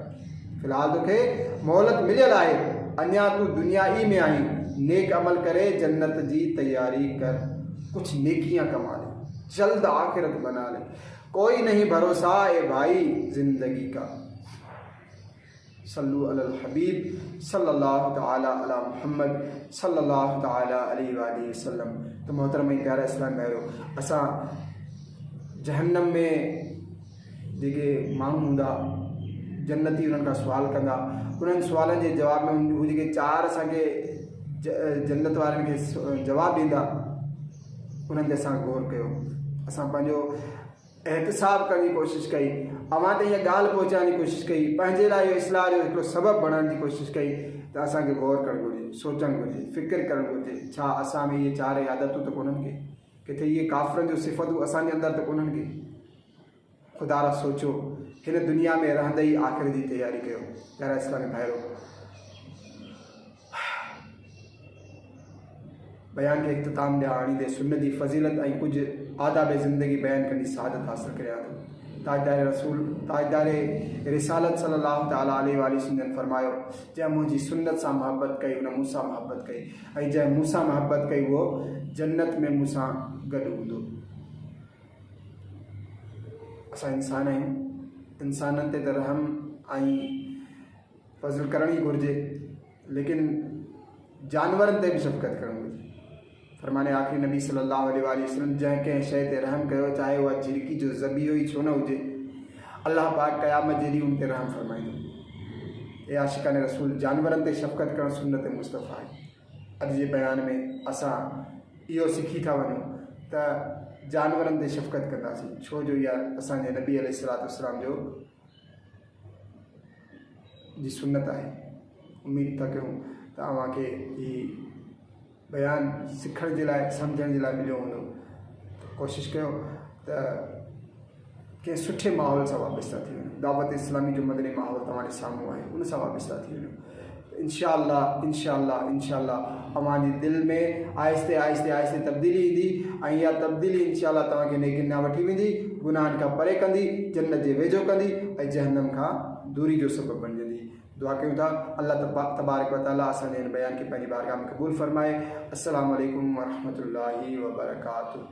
फ़िलहालु तोखे मोहलत मिलियल आहे, अञा तूं दुनिया ई में आहीं, नेक अमल करे जन्नत जी तैयारी कर, कुछ नेकियां कमा ले, जल्द आखिरत बना ले, कोई नहीं भरोसा ए भाई जिंदगी का। सल्लु अलल हबीब सल्लल्लाहु ताला अला मुहम्मद सल्लल्लाहु ताला अलैहि वसल्लम। तो मोहतरम प्यारा इस्लाम भाइरो, असां जहन्नम में जेके माण्हू हूंदा जन्नती उन्हनि खां सुवाल कंदा, उन्हनि सुवालनि जे जवाब में हू जेके चारि असांखे जन्नत वारनि खे जवाबु ॾींदा, उन्हनि ते असां गौर कयो। असां पंहिंजो एहतिसाब करण जी कोशिशि कई, अवां ते हीअ ॻाल्हि पहुचाइण जी कोशिशि कई, पंहिंजे लाइ इहो इस्लाह जो हिकिड़ो सबबु बणण जी कोशिशि कई त असांखे गौर करणु घुरिजे, सोचणु घुरिजे, फ़िकिर करणु घुरिजे, छा असां में इहे चारि आदतूं त कोन्हनि के, किथे इहे काफ़िरनि जूं सिफ़तूं असांजे अंदरि त कोन्हनि के। ख़ुदा रा सोचो, हिन दुनिया में रहंदे ई आख़िर जी तयारी कयो। प्यारा इस्लामी भाइरो, बयान खे इख़्तिताम ॾियां आणींदे सुन्नत जी फज़ीलत ऐं कुझु आदाब ज़िंदगी बयान कंदी सआदत हासिल करियां थो। ताजदार रिसालत सल्लल्लाहु ताला अलैहि वसल्लम फरमायो, जंहिं मुंहिंजी सुन्नत सां मोहब्बत कई उन मूंसां मोहब्बत कई, ऐं जंहिं मूंसां मोहब्बत कई उहो जन्नत में मूंसां गॾु हूंदो। असां इंसान आहियूं, इंसाननि ते त रहम ऐं फज़ल करण ई घुरिजे, लेकिन जानवरनि ते बि शफ़क़त करणु घुरिजे। फरमाने आख़िरी नबी सल्लल्लाहु अलैहि वसल्लम, जंहिं कंहिं शइ ते रहम कयो, चाहे उहा झिरकी जो ज़बीहो ई छो न हुजे, अल्लाह पाक क़यामत जे ॾींहुं उन ते रहम फरमाईंदो। ए आशिक़ाने रसूल, जानवरनि ते शफ़क़त करणु सुन्नत मुस्तफ़ा आहे। अॼु जे बयान में असां इहो सिखी था वञूं त जानवरनि ते शफ़क़त कंदासीं, छो जो इहा असांजे नबी अलैहिस्सलाम जो जी सुन्नत आहे। उमेद था कयूं त अव्हांखे हीउ बयान सिखण जे लाइ, सम्झण जे लाइ मिलियो हूंदो। कोशिशि कयो त कंहिं सुठे माहौल सां वापसि था थी वञो। दावत इस्लामी जो मदनी माहौल तव्हांजे साम्हूं आहे, उन सां वापसि था थी वञो। इंशाअल्लाह अव्हांजी दिलि में आहिस्ते आहिस्ते आहिस्ते तब्दीली ईंदी ऐं इहा तब्दीली इंशाअल्लाह तव्हांखे नेकिन ॾांहुं वठी वेंदी, गुनाहनि खां परे कंदी, जन्नत जे वेझो कंदी ऐं जहन्नम खां दूरी जो सबबु बणिजंदी। दुआ कयूं था अल्लाह तबारक व तआला असांजे हिन बयान खे पंहिंजी बारगाह में क़बूल फरमाए। अस्सलामु अलैकुम व रहमतुल्लाहि व बरकातुहू।